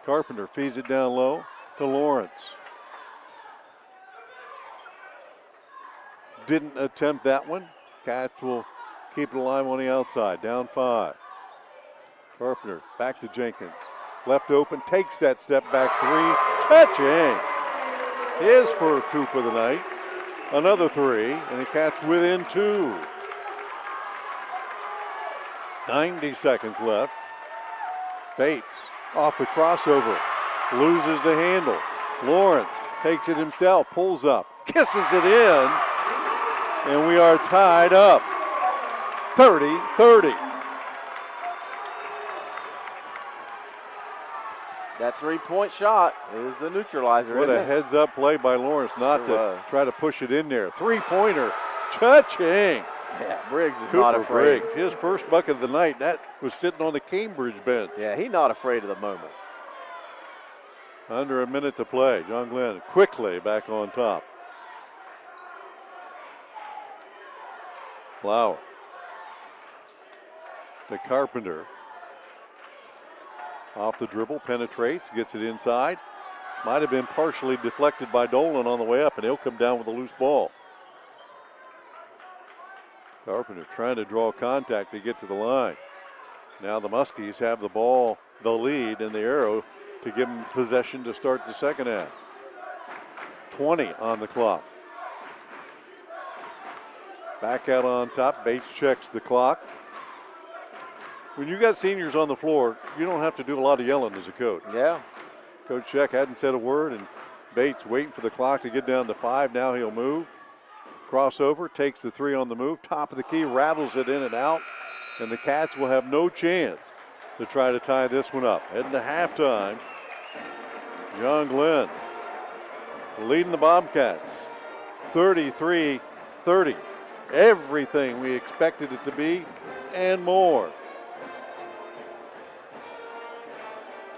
Carpenter feeds it down low to Lawrence. Didn't attempt that one. Cats will keep it alive on the outside. Down 5. Carpenter back to Jenkins. Left open, takes that step back 3. Cha-ching! His first hoop of the night. Another 3, and the Cats within 2. 90 seconds left. Bates off the crossover. Loses the handle. Lawrence takes it himself, pulls up, kisses it in, and we are tied up. 30-30. That 3-point shot is the neutralizer. What a heads-up play by Lawrence not to try to push it in there. 3-pointer, cha-ching. Yeah, Briggs is Cooper not afraid. Briggs, his first bucket of the night. That was sitting on the Cambridge bench. Yeah, he's not afraid of the moment. Under a minute to play. John Glenn quickly back on top. Lauer to Carpenter. Off the dribble, penetrates, gets it inside. Might have been partially deflected by Dolan on the way up, and he'll come down with a loose ball. Carpenter trying to draw contact to get to the line. Now the Muskies have the ball, the lead, and the arrow to give them possession to start the second half. 20 on the clock. Back out on top. Bates checks the clock. When you got seniors on the floor, you don't have to do a lot of yelling as a coach. Yeah. Coach Sheck hadn't said a word, and Bates waiting for the clock to get down to 5. Now he'll move. Crossover, takes the 3 on the move. Top of the key, rattles it in and out. And the Cats will have no chance to try to tie this one up. Heading to halftime. John Glenn leading the Bobcats 33-30. Everything we expected it to be and more.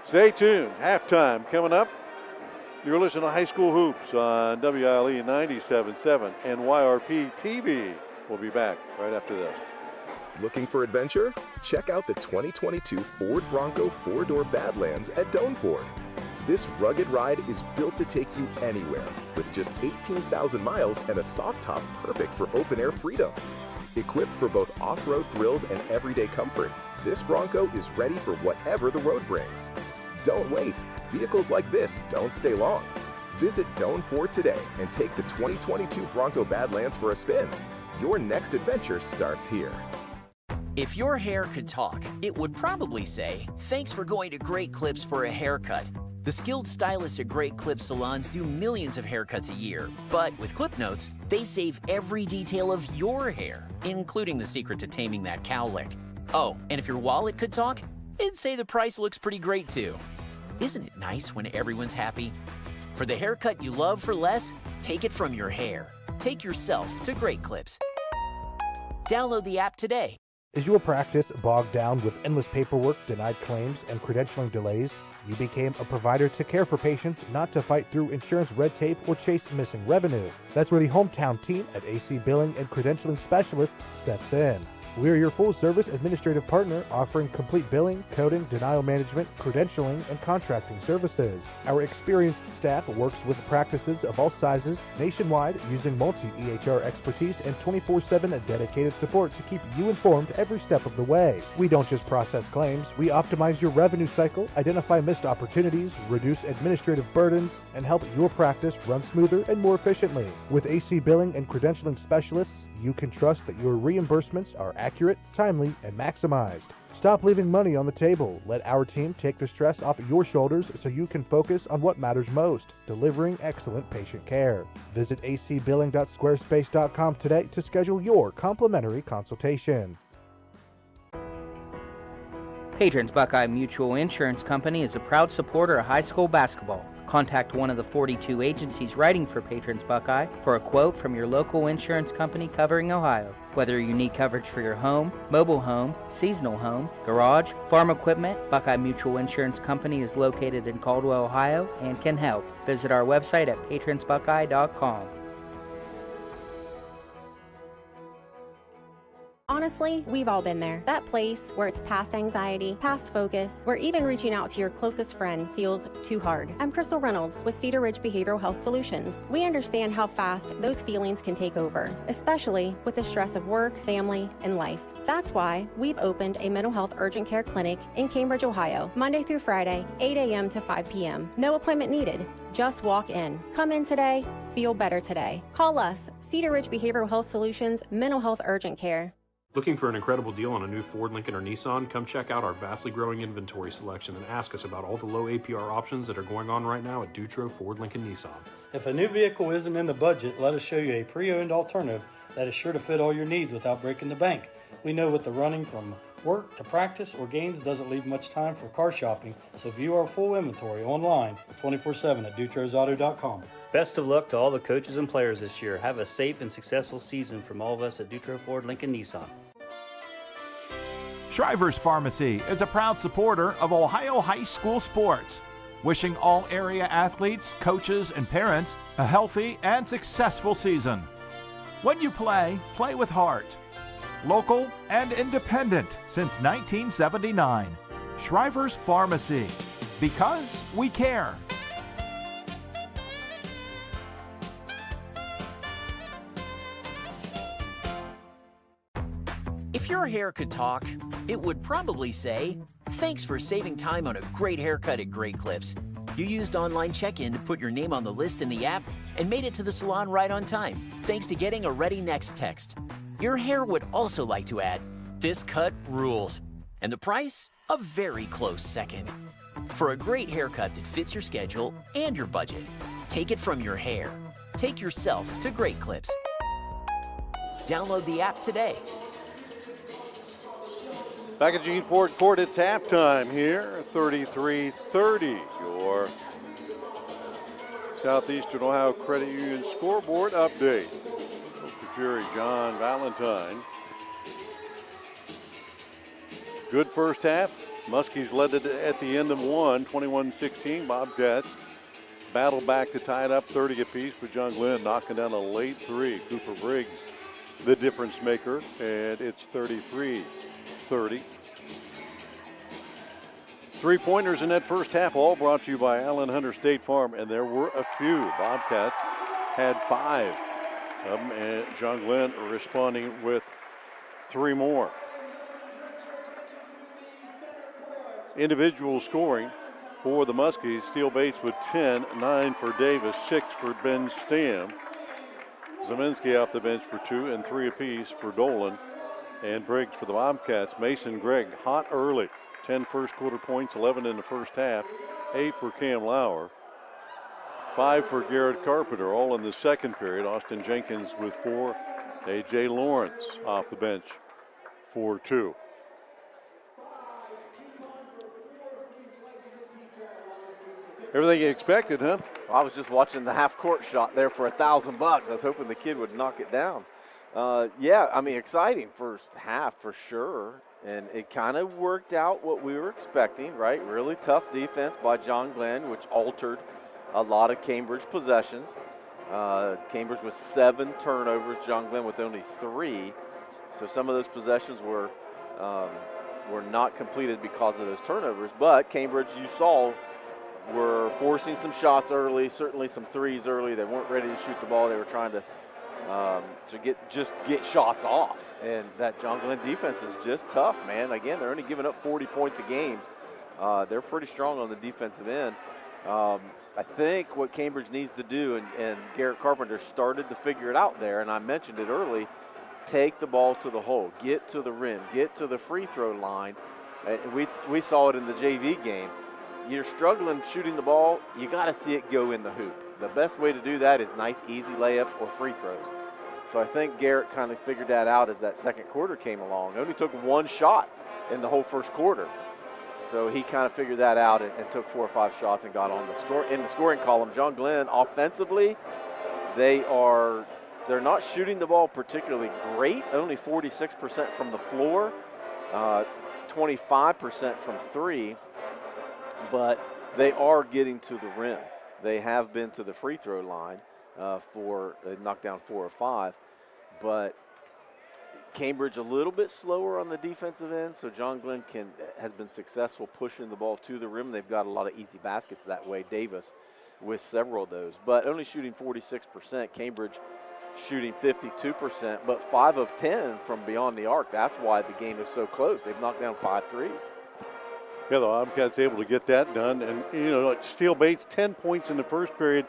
Stay tuned. Halftime coming up. You're listening to High School Hoops on WILE 97.7 and YRPtv. We'll be back right after this. Looking for adventure? Check out the 2022 Ford Bronco 4-door Badlands at Doane Ford. This rugged ride is built to take you anywhere with just 18,000 miles and a soft top perfect for open-air freedom. Equipped for both off-road thrills and everyday comfort, this Bronco is ready for whatever the road brings. Don't wait. Vehicles like this don't stay long. Visit Doane Ford today and take the 2022 Bronco Badlands for a spin. Your next adventure starts here. If your hair could talk, it would probably say, "Thanks for going to Great Clips for a haircut." The skilled stylists at Great Clips salons do millions of haircuts a year, but with Clip Notes, they save every detail of your hair, including the secret to taming that cowlick. Oh, and if your wallet could talk, it'd say the price looks pretty great too. Isn't it nice when everyone's happy? For the haircut you love for less, take it from your hair. Take yourself to Great Clips. Download the app today. Is your practice bogged down with endless paperwork, denied claims, and credentialing delays? You became a provider to care for patients, not to fight through insurance red tape or chase missing revenue. That's where the hometown team at AC Billing and Credentialing Specialists steps in. We're your full-service administrative partner offering complete billing, coding, denial management, credentialing, and contracting services. Our experienced staff works with practices of all sizes nationwide using multi-EHR expertise and 24/7 dedicated support to keep you informed every step of the way. We don't just process claims, we optimize your revenue cycle, identify missed opportunities, reduce administrative burdens, and help your practice run smoother and more efficiently. With AC Billing and Credentialing Specialists, you can trust that your reimbursements are accurate, timely, and maximized. Stop leaving money on the table. Let our team take the stress off your shoulders so you can focus on what matters most, delivering excellent patient care. Visit acbilling.squarespace.com today to schedule your complimentary consultation. Patrons Buckeye Mutual Insurance Company is a proud supporter of high school basketball. Contact one of the 42 agencies writing for Patrons Buckeye for a quote from your local insurance company covering Ohio. Whether you need coverage for your home, mobile home, seasonal home, garage, farm equipment, Buckeye Mutual Insurance Company is located in Caldwell, Ohio, and can help. Visit our website at patronsbuckeye.com. Honestly, we've all been there. That place where it's past anxiety, past focus, where even reaching out to your closest friend feels too hard. I'm Crystal Reynolds with Cedar Ridge Behavioral Health Solutions. We understand how fast those feelings can take over, especially with the stress of work, family, and life. That's why we've opened a mental health urgent care clinic in Cambridge, Ohio, Monday through Friday, 8 a.m. to 5 p.m. No appointment needed. Just walk in. Come in today, feel better today. Call us, Cedar Ridge Behavioral Health Solutions, Mental Health Urgent Care. Looking for an incredible deal on a new Ford, Lincoln, or Nissan? Come check out our vastly growing inventory selection and ask us about all the low APR options that are going on right now at Dutro Ford, Lincoln, Nissan. If a new vehicle isn't in the budget, let us show you a pre-owned alternative that is sure to fit all your needs without breaking the bank. We know with the running from work to practice or games doesn't leave much time for car shopping, so view our full inventory online 24/7 at dutrosauto.com. Best of luck to all the coaches and players this year. Have a safe and successful season from all of us at Dutro Ford, Lincoln, Nissan. Shriver's Pharmacy is a proud supporter of Ohio high school sports, wishing all area athletes, coaches, and parents a healthy and successful season. When you play, play with heart. Local and independent since 1979. Shriver's Pharmacy, because we care. If your hair could talk, it would probably say, "Thanks for saving time on a great haircut at Great Clips. You used online check-in to put your name on the list in the app and made it to the salon right on time, thanks to getting a Ready Next text. Your hair would also like to add, this cut rules. And the price, a very close second. For a great haircut that fits your schedule and your budget, take it from your hair. Take yourself to Great Clips. Download the app today. Back at Gene Ford Court, it's halftime here, 33-30. Your Southeastern Ohio Credit Union scoreboard update. Coach Fury, John Valentine. Good first half. Muskies led it at the end of one, 21-16. Bobcats battled back to tie it up 30 apiece, but John Glenn knocking down a late three. Cooper Briggs, the difference maker, and it's 33-30. 3-pointers in that first half, all brought to you by Allen Hunter State Farm, and there were a few. Bobcats had 5 of them, and John Glenn responding with 3 more. Individual scoring for the Muskies. Steele Bates with 10, 9 for Davis, 6 for Ben Stam. Zeminski off the bench for 2 and 3 apiece for Dolan and Briggs for the Bobcats. Mason Gregg hot early. 10 first quarter points, 11 in the first half, 8 for Cam Lauer, 5 for Garrett Carpenter, all in the second period. Austin Jenkins with 4, A.J. Lawrence off the bench for 2. Everything you expected, huh? Well, I was just watching the half-court shot there for $1,000. I was hoping the kid would knock it down. Yeah, I mean, exciting first half for sure. And it kind of worked out what we were expecting, right? Really tough defense by John Glenn, which altered a lot of Cambridge possessions. Cambridge with 7 turnovers, John Glenn with only 3. So some of those possessions were not completed because of those turnovers. But Cambridge, you saw, were forcing some shots early, certainly some threes early. They weren't ready to shoot the ball. They were trying to get shots off. And that John Glenn defense is just tough, man. Again, they're only giving up 40 points a game. They're pretty strong on the defensive end. I think what Cambridge needs to do, and Garrett Carpenter started to figure it out there, and I mentioned it early, take the ball to the hole, get to the rim, get to the free throw line. We saw it in the JV game. You're struggling shooting the ball, you got to see it go in the hoop. The best way to do that is nice, easy layups or free throws. So I think Garrett kind of figured that out as that second quarter came along. Only took 1 shot in the whole first quarter. So he kind of figured that out and took 4 or 5 shots and got on in the scoring column. John Glenn, offensively, they're not shooting the ball particularly great. Only 46% from the floor, 25% from 3, but they are getting to the rim. They have been to the free throw line they knocked down 4 or 5, but Cambridge a little bit slower on the defensive end, so John Glenn has been successful pushing the ball to the rim. They've got a lot of easy baskets that way, Davis with several of those, but only shooting 46%. Cambridge shooting 52%, but 5 of 10 from beyond the arc. That's why the game is so close. They've knocked down 5 threes. Yeah, the Bobcats able to get that done. And, like Steele Bates, 10 points in the first period,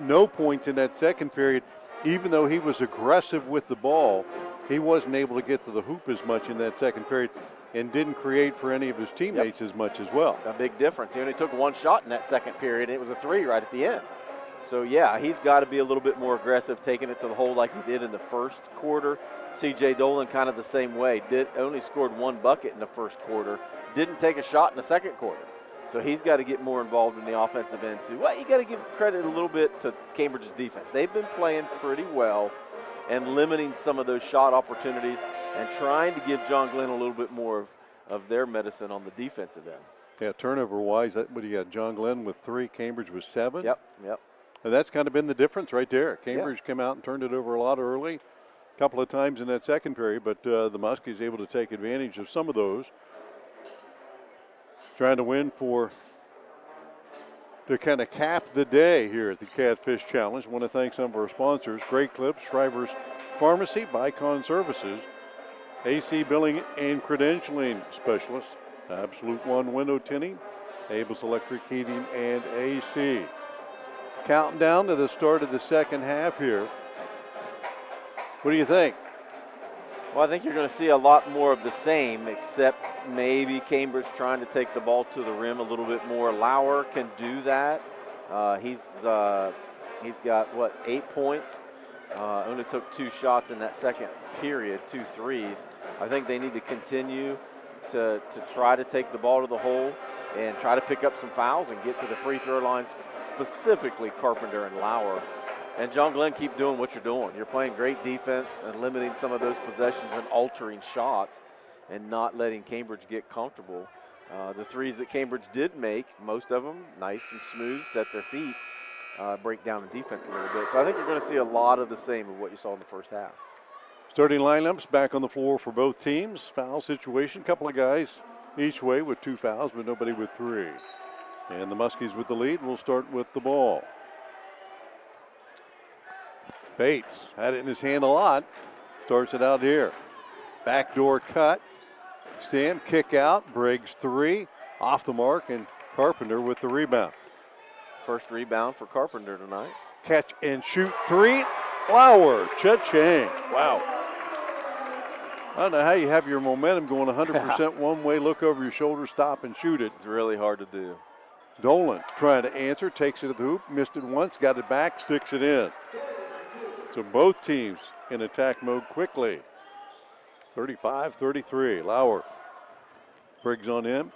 no points in that second period. Even though he was aggressive with the ball, he wasn't able to get to the hoop as much in that second period and didn't create for any of his teammates as much as well. A big difference. He only took 1 shot in that second period, and it was a 3 right at the end. So, yeah, he's got to be a little bit more aggressive, taking it to the hole like he did in the first quarter. C.J. Dolan kind of the same way. Only scored 1 bucket in the first quarter. Didn't take a shot in the second quarter. So he's got to get more involved in the offensive end, too. Well, you got to give credit a little bit to Cambridge's defense. They've been playing pretty well and limiting some of those shot opportunities and trying to give John Glenn a little bit more of their medicine on the defensive end. Yeah, turnover-wise, what do you got? John Glenn with 3, Cambridge with 7? Yep. And that's kind of been the difference right there. Cambridge came out and turned it over a lot early, a couple of times in that second period, but the Muskies able to take advantage of some of those. Trying to win to kind of cap the day here at the Catfish Challenge. Want to thank some of our sponsors: Great Clips, Shriver's Pharmacy, Bicon Services, AC Billing and Credentialing Specialists, Absolute One Window Tinting, Abel's Electric Heating and AC. Counting down to the start of the second half here. What do you think? Well, I think you're going to see a lot more of the same, except maybe Cambridge trying to take the ball to the rim a little bit more. Lauer can do that. He's got, what, 8 points? Only took 2 shots in that second period, 2 threes. I think they need to continue to try to take the ball to the hole and try to pick up some fouls and get to the free throw line, specifically Carpenter and Lauer. And John Glenn, keep doing what you're doing. You're playing great defense and limiting some of those possessions and altering shots and not letting Cambridge get comfortable. The threes that Cambridge did make, most of them nice and smooth, set their feet, break down the defense a little bit. So I think you're going to see a lot of the same of what you saw in the first half. Starting lineups back on the floor for both teams. Foul situation, couple of guys each way with 2 fouls, but nobody with 3. And the Muskies with the lead will start with the ball. Bates had it in his hand a lot. Starts it out here. Backdoor cut. Stam, kick out. Briggs 3. Off the mark, and Carpenter with the rebound. First rebound for Carpenter tonight. Catch and shoot 3. Lauer, cha-ching. Wow. I don't know how you have your momentum going 100% one way, look over your shoulder, stop, and shoot it. It's really hard to do. Dolan trying to answer, takes it to the hoop, missed it once, got it back, sticks it in. So both teams in attack mode quickly. 35-33, Lauer. Briggs on him.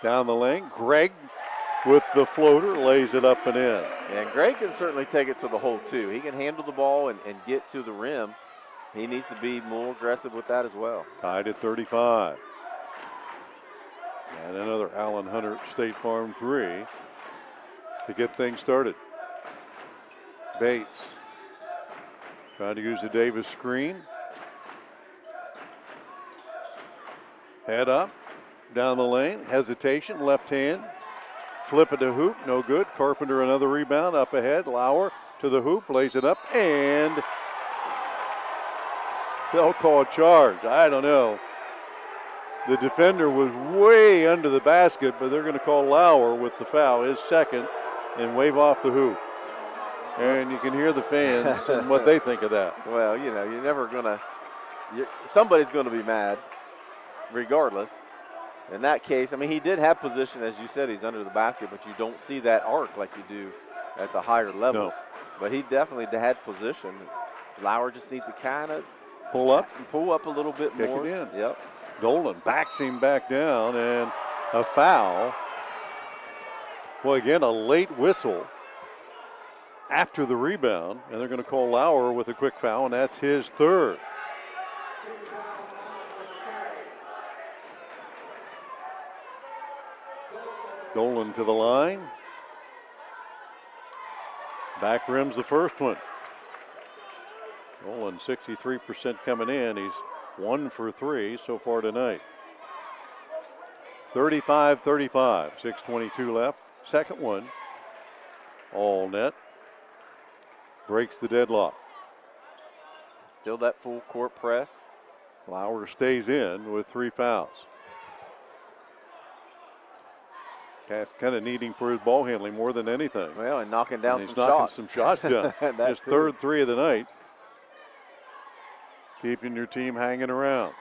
Down the lane, Gregg with the floater, lays it up and in. And Gregg can certainly take it to the hole too. He can handle the ball and get to the rim. He needs to be more aggressive with that as well. Tied at 35. And another Allen Hunter State Farm 3 to get things started. Bates trying to use the Davis screen. Head up, down the lane, hesitation, left hand. Flip it to hoop, no good. Carpenter another rebound, up ahead. Lauer to the hoop, lays it up, and they'll call a charge. I don't know. The defender was way under the basket, but they're going to call Lauer with the foul, his second, and wave off the hoop. And you can hear the fans and what they think of that. Well, you know, you're never going to – somebody's going to be mad regardless. In that case, I mean, he did have position. As you said, he's under the basket, but you don't see that arc like you do at the higher levels. No. But he definitely had position. Lauer just needs to kind of pull up a little bit kick more. It in. Yep. Dolan backs him back down, and a foul. Well, again, a late whistle after the rebound, and they're going to call Lauer with a quick foul, and that's his third. Dolan to the line. Back rims the first one. Dolan 63% coming in. He's 1 for 3 so far tonight. 35-35, 6:22 left. Second one, all net. Breaks the deadlock. Still that full court press. Lauer stays in with 3 fouls. Cass kind of needing for his ball handling more than anything. Well, and knocking down and some knocking shots. some shots down. His third 3 of the night. Keeping your team hanging around.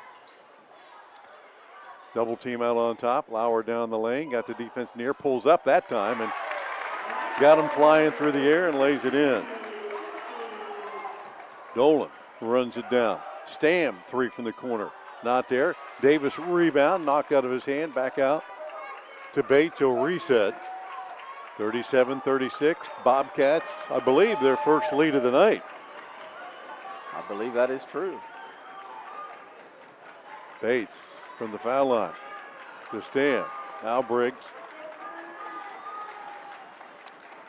Double team out on top. Lauer down the lane. Got the defense near. Pulls up that time and got him flying through the air and lays it in. Dolan runs it down. Stam 3 from the corner. Not there. Davis rebound. Knocked out of his hand. Back out to Bates. He'll reset. 37-36. Bobcats, I believe, their first lead of the night. I believe that is true. Bates from the foul line to Stam. Now Briggs.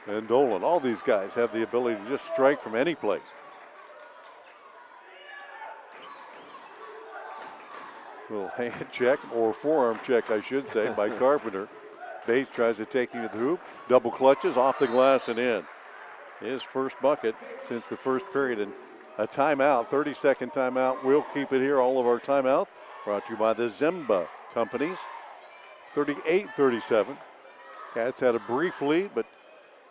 And Dolan. All these guys have the ability to just strike from any place. Little hand check, or forearm check, I should say, by Carpenter. Bates tries to take him to the hoop. Double clutches, off the glass and in. His first bucket since the first period. And a timeout, 30-second timeout. We'll keep it here. All of our timeout brought to you by the Zemba companies. 38-37. Cats had a brief lead, but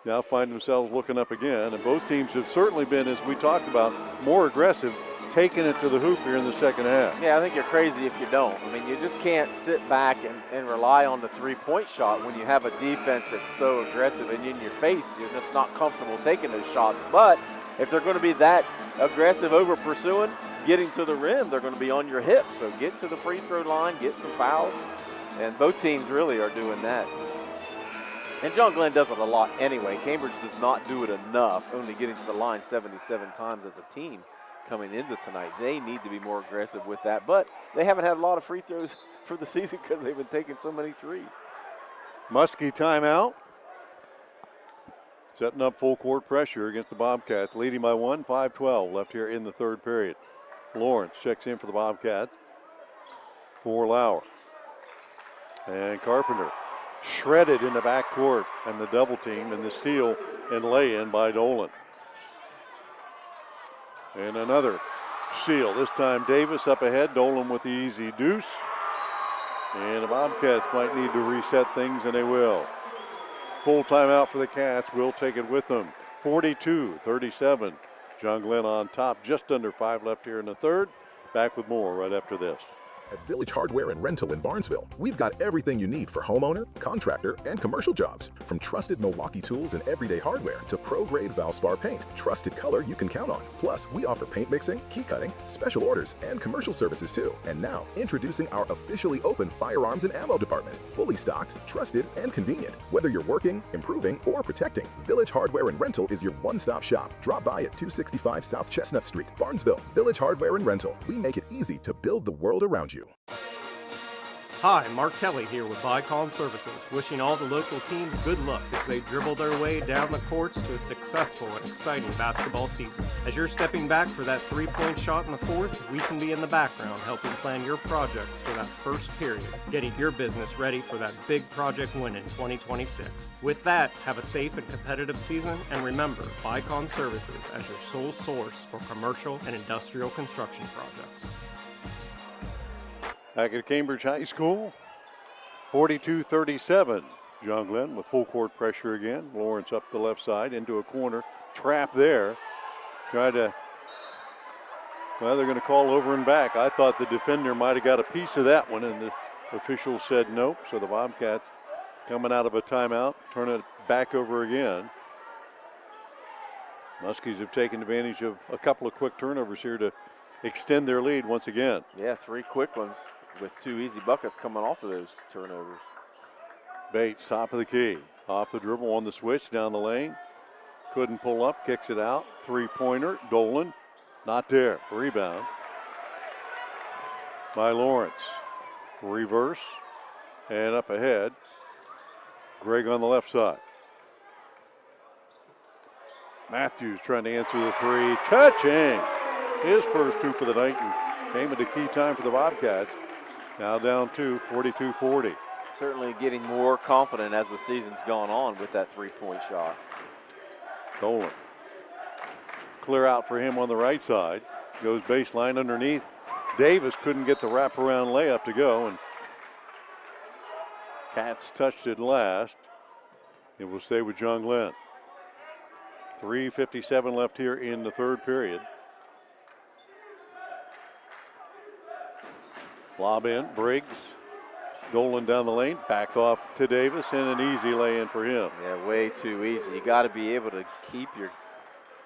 now find themselves looking up again. And both teams have certainly been, as we talked about, more aggressive taking it to the hoop here in the second half. Yeah, I think you're crazy if you don't. I mean, you just can't sit back and rely on the three-point shot when you have a defense that's so aggressive and in your face. You're just not comfortable taking those shots. But if they're going to be that aggressive over pursuing, getting to the rim, they're going to be on your hip. So get to the free throw line, get some fouls. And both teams really are doing that. And John Glenn does it a lot anyway. Cambridge does not do it enough, only getting to the line 77 times as a team coming into tonight. They need to be more aggressive with that, but they haven't had a lot of free throws for the season because they've been taking so many threes. Muskie timeout. Setting up full court pressure against the Bobcats, leading by 1, 5-12 left here in the third period. Lawrence checks in for the Bobcats for Lauer. And Carpenter shredded in the backcourt, and the double team and the steal and lay in by Dolan. And another steal, this time Davis up ahead, Dolan with the easy deuce. And the Bobcats might need to reset things, and they will. Full timeout for the Cats, will take it with them. 42-37, John Glenn on top, just under 5 left here in the third. Back with more right after this. At Village Hardware and Rental in Barnesville, we've got everything you need for homeowner, contractor, and commercial jobs. From trusted Milwaukee tools and everyday hardware to pro-grade Valspar paint, trusted color you can count on. Plus, we offer paint mixing, key cutting, special orders, and commercial services too. And now, introducing our officially open firearms and ammo department. Fully stocked, trusted, and convenient. Whether you're working, improving, or protecting, Village Hardware and Rental is your one-stop shop. Drop by at 265 South Chestnut Street, Barnesville. Village Hardware and Rental. We make it easy to build the world around you. Hi, Mark Kelly here with Bicon Services, wishing all the local teams good luck as they dribble their way down the courts to a successful and exciting basketball season. As you're stepping back for that three-point shot in the fourth, we can be in the background helping plan your projects for that first period, getting your business ready for that big project win in 2026. With that, have a safe and competitive season, and remember, Bicon Services as your sole source for commercial and industrial construction projects. Back at Cambridge High School, 42-37. John Glenn with full court pressure again. Lawrence up the left side into a corner. Trap there. Well, they're going to call over and back. I thought the defender might have got a piece of that one, and the officials said nope. So the Bobcats coming out of a timeout, turn it back over again. Muskies have taken advantage of a couple of quick turnovers here to extend their lead once again. Yeah, 3 quick ones with 2 easy buckets coming off of those turnovers. Bates, top of the key. Off the dribble on the switch, down the lane. Couldn't pull up, kicks it out. Three-pointer, Dolan, not there. Rebound by Lawrence. Reverse, and up ahead. Greg on the left side. Matthews trying to answer the three. Touching! His first 2 for the night and came at a key time for the Bobcats. Now down 2, 42-40. Certainly getting more confident as the season's gone on with that three-point shot. Dolan. Clear out for him on the right side. Goes baseline underneath. Davis couldn't get the wraparound layup to go, and Cats touched it last. It will stay with John Glenn. 3:57 left here in the third period. Lob in, Briggs. Dolan down the lane, back off to Davis, and an easy lay-in for him. Yeah, way too easy. You got to be able to keep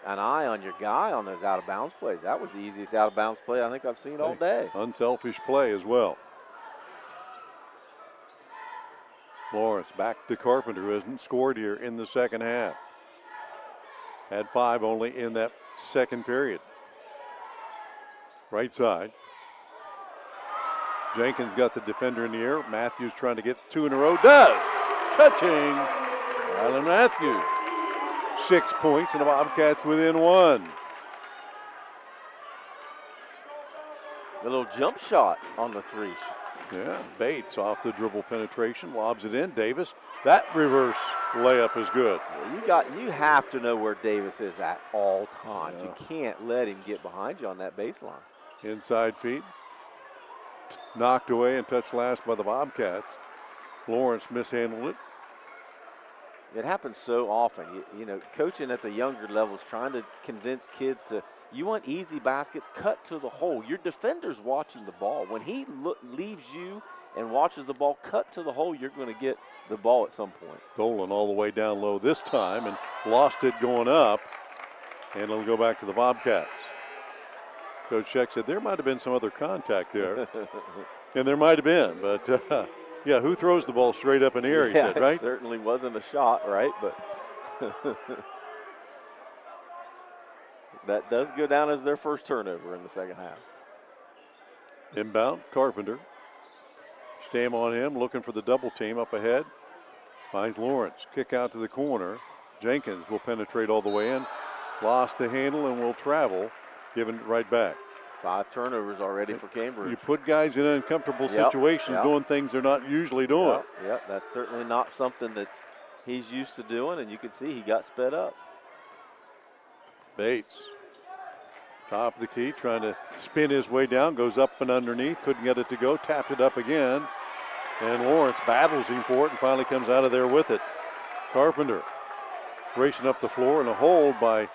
an eye on your guy on those out-of-bounds plays. That was the easiest out-of-bounds play I think I've seen all day. Unselfish play as well. Lawrence back to Carpenter, who hasn't scored here in the second half. Had 5 only in that second period. Right side. Jenkins got the defender in the air. Matthews trying to get 2 in a row. Does! Touching Alan Matthews. 6 points and the Bobcats within 1. A little jump shot on the 3. Yeah, Bates off the dribble penetration, lobs it in. Davis, that reverse layup is good. You have to know where Davis is at all times. Yeah. You can't let him get behind you on that baseline. Inside feed. Knocked away and touched last by the Bobcats. Lawrence mishandled it. It happens so often. You know, coaching at the younger levels, trying to convince kids to, you want easy baskets, cut to the hole. Your defender's watching the ball. When he leaves you and watches the ball, cut to the hole, you're going to get the ball at some point. Dolan all the way down low this time and lost it going up. And it'll go back to the Bobcats. Coach Sheck said there might have been some other contact there. And there might have been, but yeah, who throws the ball straight up in the air, he said, right? It certainly wasn't a shot, right? But that does go down as their first turnover in the second half. Inbound, Carpenter. Stam on him, looking for the double team up ahead. Finds Lawrence, kick out to the corner. Jenkins will penetrate all the way in. Lost the handle and will travel, giving it right back. 5 turnovers already for Cambridge. You put guys in uncomfortable situations doing things they're not usually doing. Yep, that's certainly not something that he's used to doing, and you can see he got sped up. Bates, top of the key, trying to spin his way down, goes up and underneath, couldn't get it to go, tapped it up again, and Lawrence battles him for it and finally comes out of there with it. Carpenter racing up the floor and a hold by,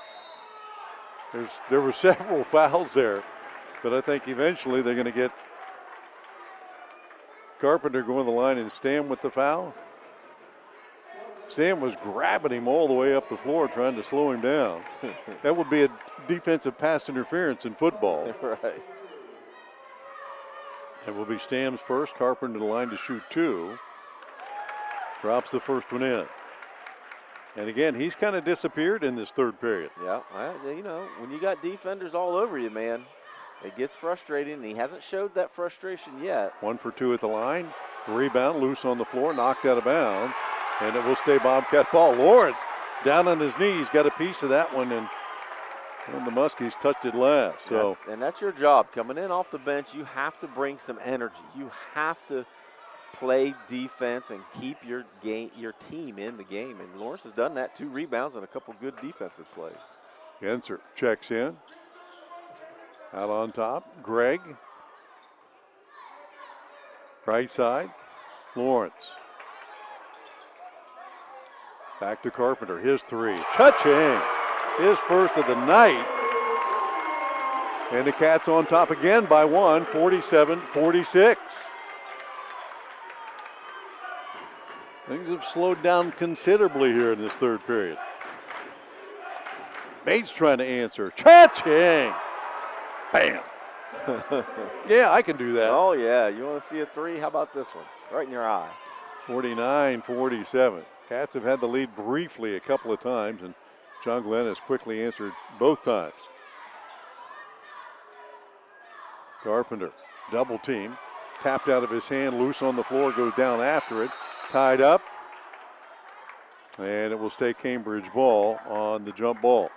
there were several fouls there, but I think eventually they're going to get Carpenter going the line and Stam with the foul. Stam was grabbing him all the way up the floor trying to slow him down. That would be a defensive pass interference in football. Right. It will be Stam's first. Carpenter to the line to shoot 2. Drops the first one in. And again, he's kind of disappeared in this third period. Yeah, well, you know, when you got defenders all over you, man, it gets frustrating, and he hasn't showed that frustration yet. 1 for 2 at the line. Rebound, loose on the floor, knocked out of bounds. And it will stay Bobcat ball. Lawrence down on his knees, got a piece of that one, and the Muskies touched it last. So, that's your job. Coming in off the bench, you have to bring some energy. You have to play defense and keep your team in the game. And Lawrence has done that. 2 rebounds and a couple good defensive plays. Genser checks in. Out on top, Gregg. Right side, Lawrence. Back to Carpenter, his 3. Cha-ching! His first of the night. And the Cats on top again by 1, 47-46. Things have slowed down considerably here in this third period. Bates trying to answer. Cha-ching! Bam! Yeah, I can do that. Oh, yeah. You want to see a 3? How about this one? Right in your eye. 49-47. Cats have had the lead briefly a couple of times, and John Glenn has quickly answered both times. Carpenter, double team, tapped out of his hand, loose on the floor, goes down after it, tied up, and it will stay Cambridge ball on the jump ball.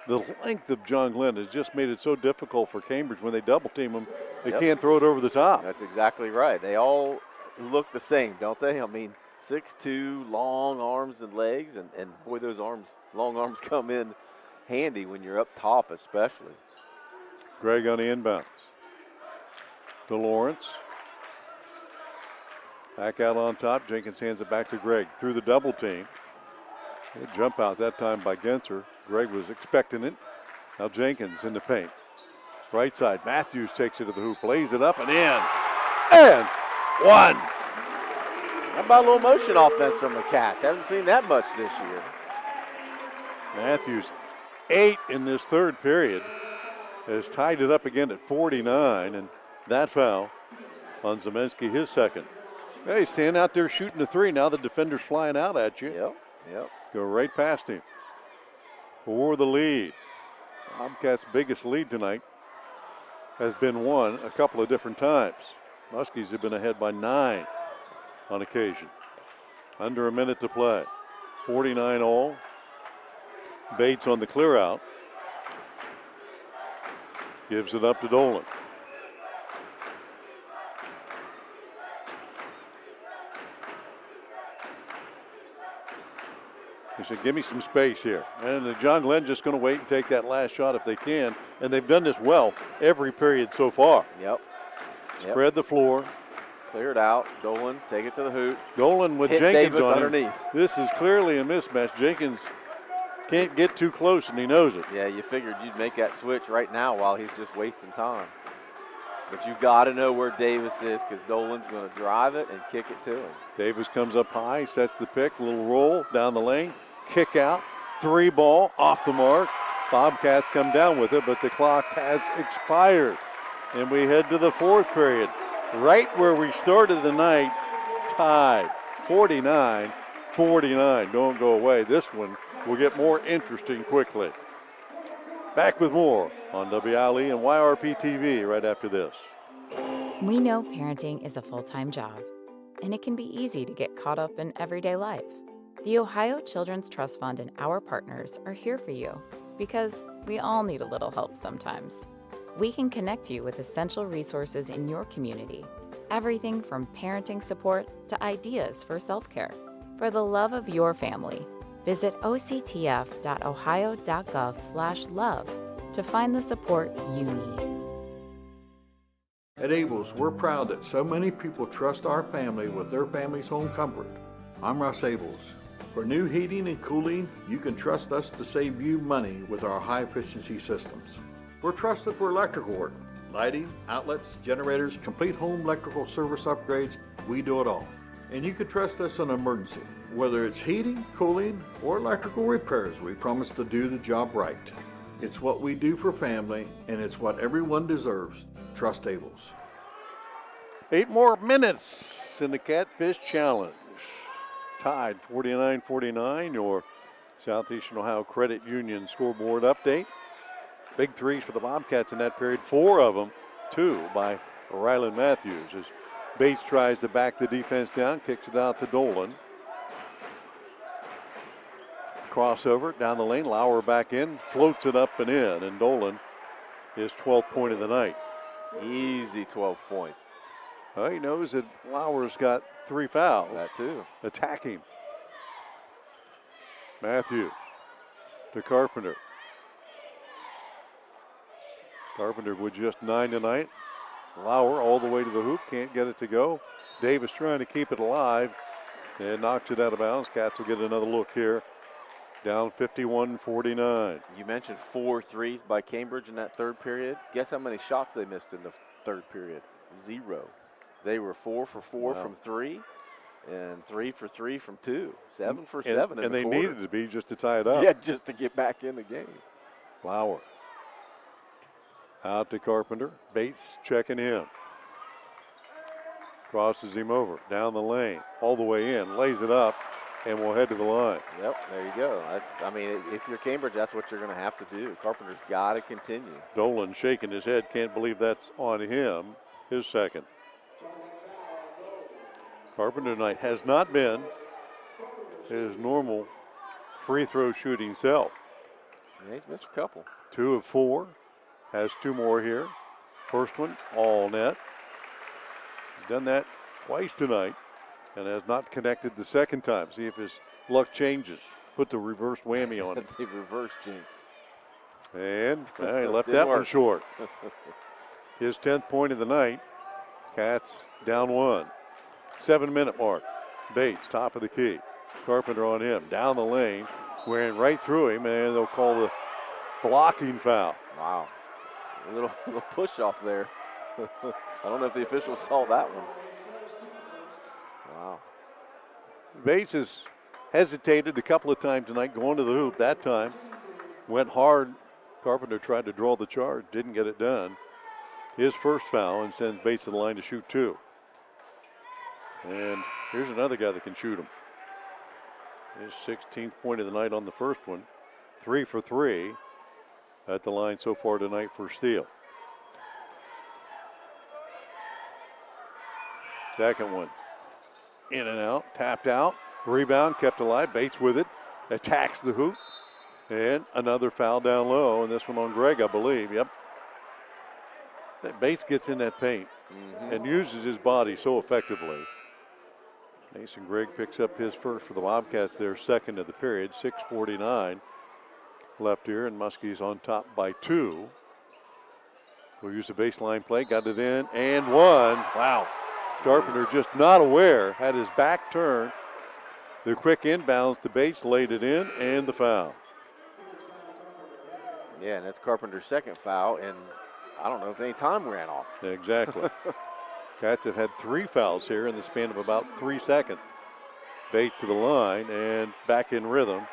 The length of John Glenn has just made it so difficult for Cambridge. When they double team him, they can't throw it over the top. That's exactly right. They all look the same, don't they? I mean, 6'2", long arms and legs, and boy, those long arms come in handy when you're up top especially. Gregg on the inbounds. To Lawrence. Back out on top. Jenkins hands it back to Gregg through the double team. Good jump out that time by Genser. Gregg was expecting it. Now Jenkins in the paint. Right side. Matthews takes it to the hoop, lays it up and in. And 1. How about a little motion offense from the Cats? Haven't seen that much this year. Matthews, 8 in this third period, has tied it up again at 49, and that foul on Zemensky, his second. Hey, he's standing out there shooting the 3. Now the defender's flying out at you. Yep. Go right past him for the lead. Bobcats' biggest lead tonight has been won a couple of different times. Muskies have been ahead by 9 on occasion. Under a minute to play. 49 all. Bates on the clear out. Gives it up to Dolan. He said, give me some space here. And John Glenn just going to wait and take that last shot if they can. And they've done this well every period so far. Yep. Spread the floor. Cleared out. Dolan, take it to the hoop. Dolan with Hit Jenkins Davis on him. underneath. This is clearly a mismatch. Jenkins can't get too close, and he knows it. Yeah, you figured you'd make that switch right now while he's just wasting time. But you've got to know where Davis is because Dolan's going to drive it and kick it to him. Davis comes up high, sets the pick, little roll down the lane, kick out, 3 ball, off the mark. Bobcats come down with it, but the clock has expired. And we head to the 4th period. Right where we started the night, tied, 49-49. Don't go away. This one will get more interesting quickly. Back with more on WILE and YRPtv right after this. We know parenting is a full-time job, and it can be easy to get caught up in everyday life. The Ohio Children's Trust Fund and our partners are here for you because we all need a little help sometimes. We can connect you with essential resources in your community, everything from parenting support to ideas for self-care. For the love of your family, visit octf.ohio.gov/love to find the support you need. At Abels, we're proud that so many people trust our family with their family's home comfort. I'm Russ Abels. For new heating and cooling, you can trust us to save you money with our high-efficiency systems. We're trusted for electrical work, lighting, outlets, generators, complete home electrical service upgrades. We do it all. And you can trust us in an emergency. Whether it's heating, cooling, or electrical repairs, we promise to do the job right. It's what we do for family, and it's what everyone deserves. Trust Abels. 8 more minutes in the Catfish Challenge. Tied 49-49, your Southeastern Ohio Credit Union scoreboard update. Big threes for the Bobcats in that period, 4 of them, 2 by Rylan Matthews. As Bates tries to back the defense down, kicks it out to Dolan. Crossover down the lane, Lauer back in, floats it up and in, and Dolan his 12th point of the night. Easy 12 points. Well, he knows that Lauer's got 3 fouls. That too. Attacking. Matthews to Carpenter. Carpenter with just 9 tonight. Lauer all the way to the hoop, can't get it to go. Davis trying to keep it alive and knocks it out of bounds. Cats will get another look here. Down 51-49. You mentioned 4 threes by Cambridge in that 3rd period. Guess how many shots they missed in the 3rd period? 0. They were 4 for 4 from 3 and 3 for 3 from 2. 7 for 7 in and the they quarter. needed to be just to tie it up. Yeah, just to get back in the game. Lauer. Out to Carpenter. Bates checking him. Crosses him over. Down the lane. All the way in. Lays it up. And we'll head to the line. Yep, there you go. If you're Cambridge, that's what you're going to have to do. Carpenter's got to continue. Dolan shaking his head. Can't believe that's on him. His 2nd. Carpenter tonight has not been his normal free throw shooting self. Yeah, he's missed a couple. 2 of 4. Has 2 more here. First one, all net. He's done that twice tonight and has not connected the 2nd time. See if his luck changes. Put the reverse whammy on it. The reverse jinx. And he left that one short. His 10th point of the night. Cats down 1. 7-minute mark. Bates, top of the key. Carpenter on him. Down the lane. Wearing right through him, and they'll call the blocking foul. Wow. A little push off there. I don't know if the officials saw that one. Wow. Bates has hesitated a couple of times tonight going to the hoop. That time went hard. Carpenter tried to draw the charge, didn't get it done. His first foul and sends Bates to the line to shoot 2. And here's another guy that can shoot him. His 16th point of the night on the first one. 3 for 3 at the line so far tonight for Steele. Second one. In and out, tapped out, rebound, kept alive. Bates with it, attacks the hoop, and another foul down low, and this one on Gregg, I believe. Yep. Bates gets in that paint and uses his body so effectively. Mason Gregg picks up his first for the Bobcats, their 2nd of the period. 6:49 left here, and Muskies on top by 2. We'll use a baseline play, got it in, and 1. Wow. Carpenter just not aware, had his back turned. The quick inbounds to Bates, laid it in, and the foul. Yeah, and that's Carpenter's second foul, and I don't know if any time ran off. Exactly. Cats have had 3 fouls here in the span of about 3 seconds. Bates to the line and back in rhythm.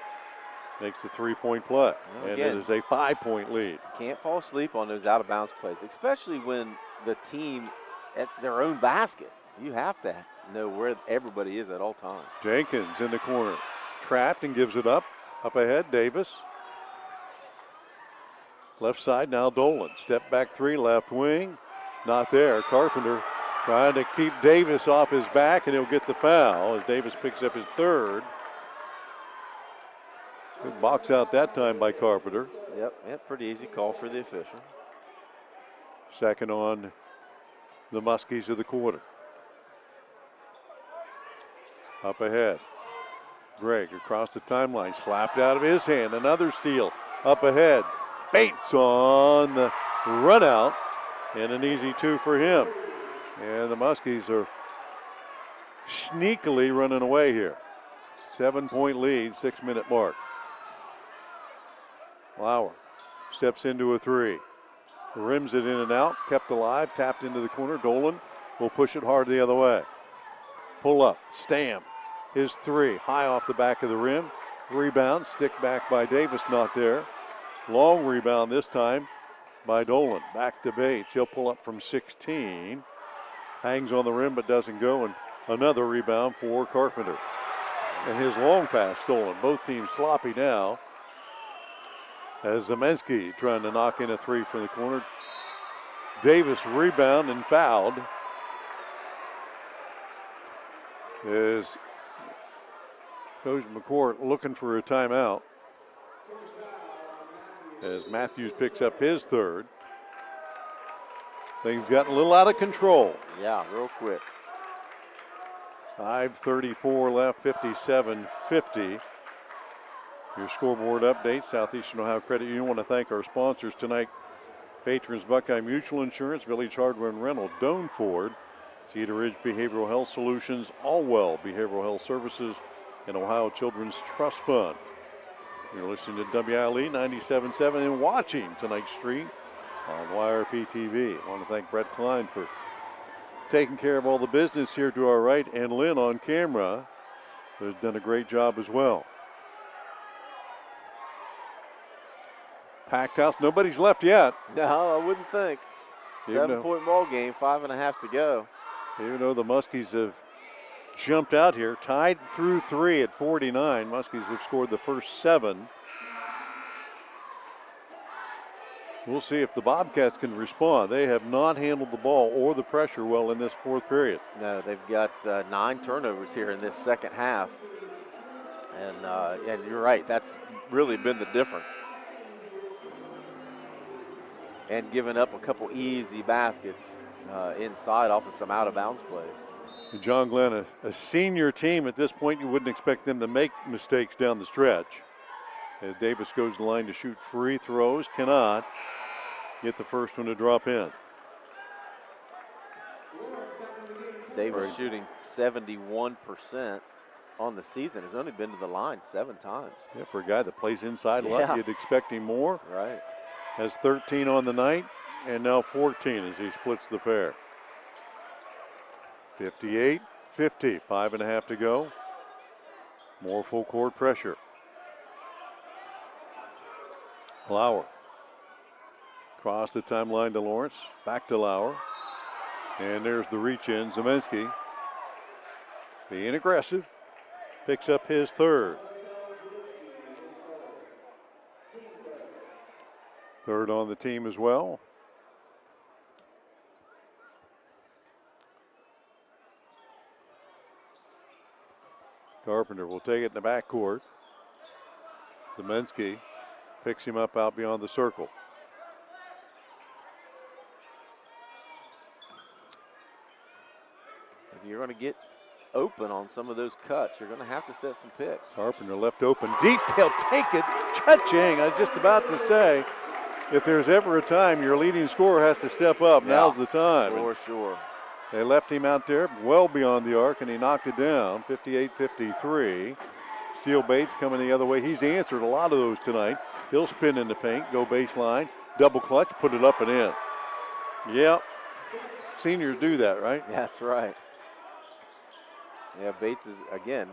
Makes the 3-point play. Well, and again, it is a 5-point lead. Can't fall asleep on those out-of-bounds plays, especially when the team, it's their own basket. You have to know where everybody is at all times. Jenkins in the corner. Trapped and gives it up. Up ahead, Davis. Left side now Dolan. Step back 3, left wing. Not there. Carpenter trying to keep Davis off his back, and he'll get the foul as Davis picks up his 3rd. Good box out that time by Carpenter. Yep, pretty easy call for the official. Second on the Muskies of the quarter. Up ahead. Gregg across the timeline, slapped out of his hand. Another steal up ahead. Bates on the run out, and an easy 2 for him. And the Muskies are sneakily running away here. 7-point lead, 6-minute mark. Lauer steps into a 3. Rims it in and out, kept alive, tapped into the corner. Dolan will push it hard the other way. Pull up, Stam, his 3, high off the back of the rim. Rebound, stick back by Davis, not there. Long rebound this time by Dolan. Back to Bates, he'll pull up from 16. Hangs on the rim but doesn't go, and another rebound for Carpenter. And his long pass stolen. Both teams sloppy now. As Zemensky trying to knock in a 3 from the corner. Davis rebound and fouled. As Coach McCourt looking for a timeout. As Matthews picks up his 3rd. Things gotten a little out of control. Yeah, real quick. 5:34 left, 57-50. Your scoreboard update, Southeastern Ohio Credit Union. Want to thank our sponsors tonight. Patrons Buckeye Mutual Insurance, Village Hardware and Rental, Doan Ford, Cedar Ridge Behavioral Health Solutions, Allwell Behavioral Health Services, and Ohio Children's Trust Fund. You're listening to WILE 97.7 and watching tonight's stream on YRPtv. I want to thank Brett Klein for taking care of all the business here to our right, and Lynn on camera has done a great job as well. Packed house, nobody's left yet. No, I wouldn't think. 7-point ball game, 5.5 to go. Even though the Muskies have jumped out here, tied through 3 at 49. Muskies have scored the first 7. We'll see if the Bobcats can respond. They have not handled the ball or the pressure well in this 4th period. No, they've got 9 turnovers here in this second half. And you're right, that's really been the difference. And giving up a couple easy baskets inside off of some out-of-bounds plays. John Glenn, a senior team at this point, you wouldn't expect them to make mistakes down the stretch. As Davis goes to the line to shoot free throws, cannot get the first one to drop in. Davis shooting 71% on the season. Has only been to the line 7 times. Yeah, for a guy that plays inside a lot, you'd expect him more. Right. Has 13 on the night, and now 14 as he splits the pair. 58-50, 5.5 to go. More full court pressure. Lauer. Across the timeline to Lawrence. Back to Lauer. And there's the reach in. Zemensky being aggressive. Picks up his 3rd. 3rd on the team as well. Carpenter will take it in the backcourt. Zemensky picks him up out beyond the circle. If you're going to get open on some of those cuts, you're going to have to set some picks. Carpenter left open deep. He'll take it. Cha-ching. I was just about to say, if there's ever a time your leading scorer has to step up, now's the time. For sure. They left him out there well beyond the arc, and he knocked it down, 58-53. Steele Bates coming the other way. He's answered a lot of those tonight. He'll spin in the paint, go baseline, double clutch, put it up and in. Yep, seniors do that, right? That's right. Yeah, Bates is, again,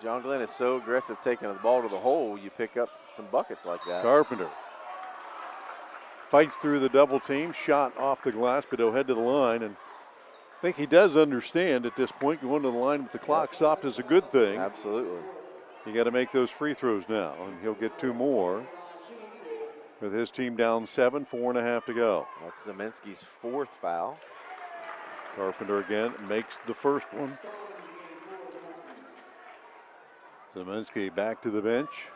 John Glenn is so aggressive taking the ball to the hole, you pick up some buckets like that. Carpenter fights through the double team, shot off the glass, but he'll head to the line, and I think he does understand at this point going to the line with the clock stopped is a good thing. Absolutely. You got to make those free throws now, and he'll get 2 more with his team down 7, 4.5 to go. That's Zeminski's 4th foul. Carpenter again makes the first one. Zeminski back to the bench.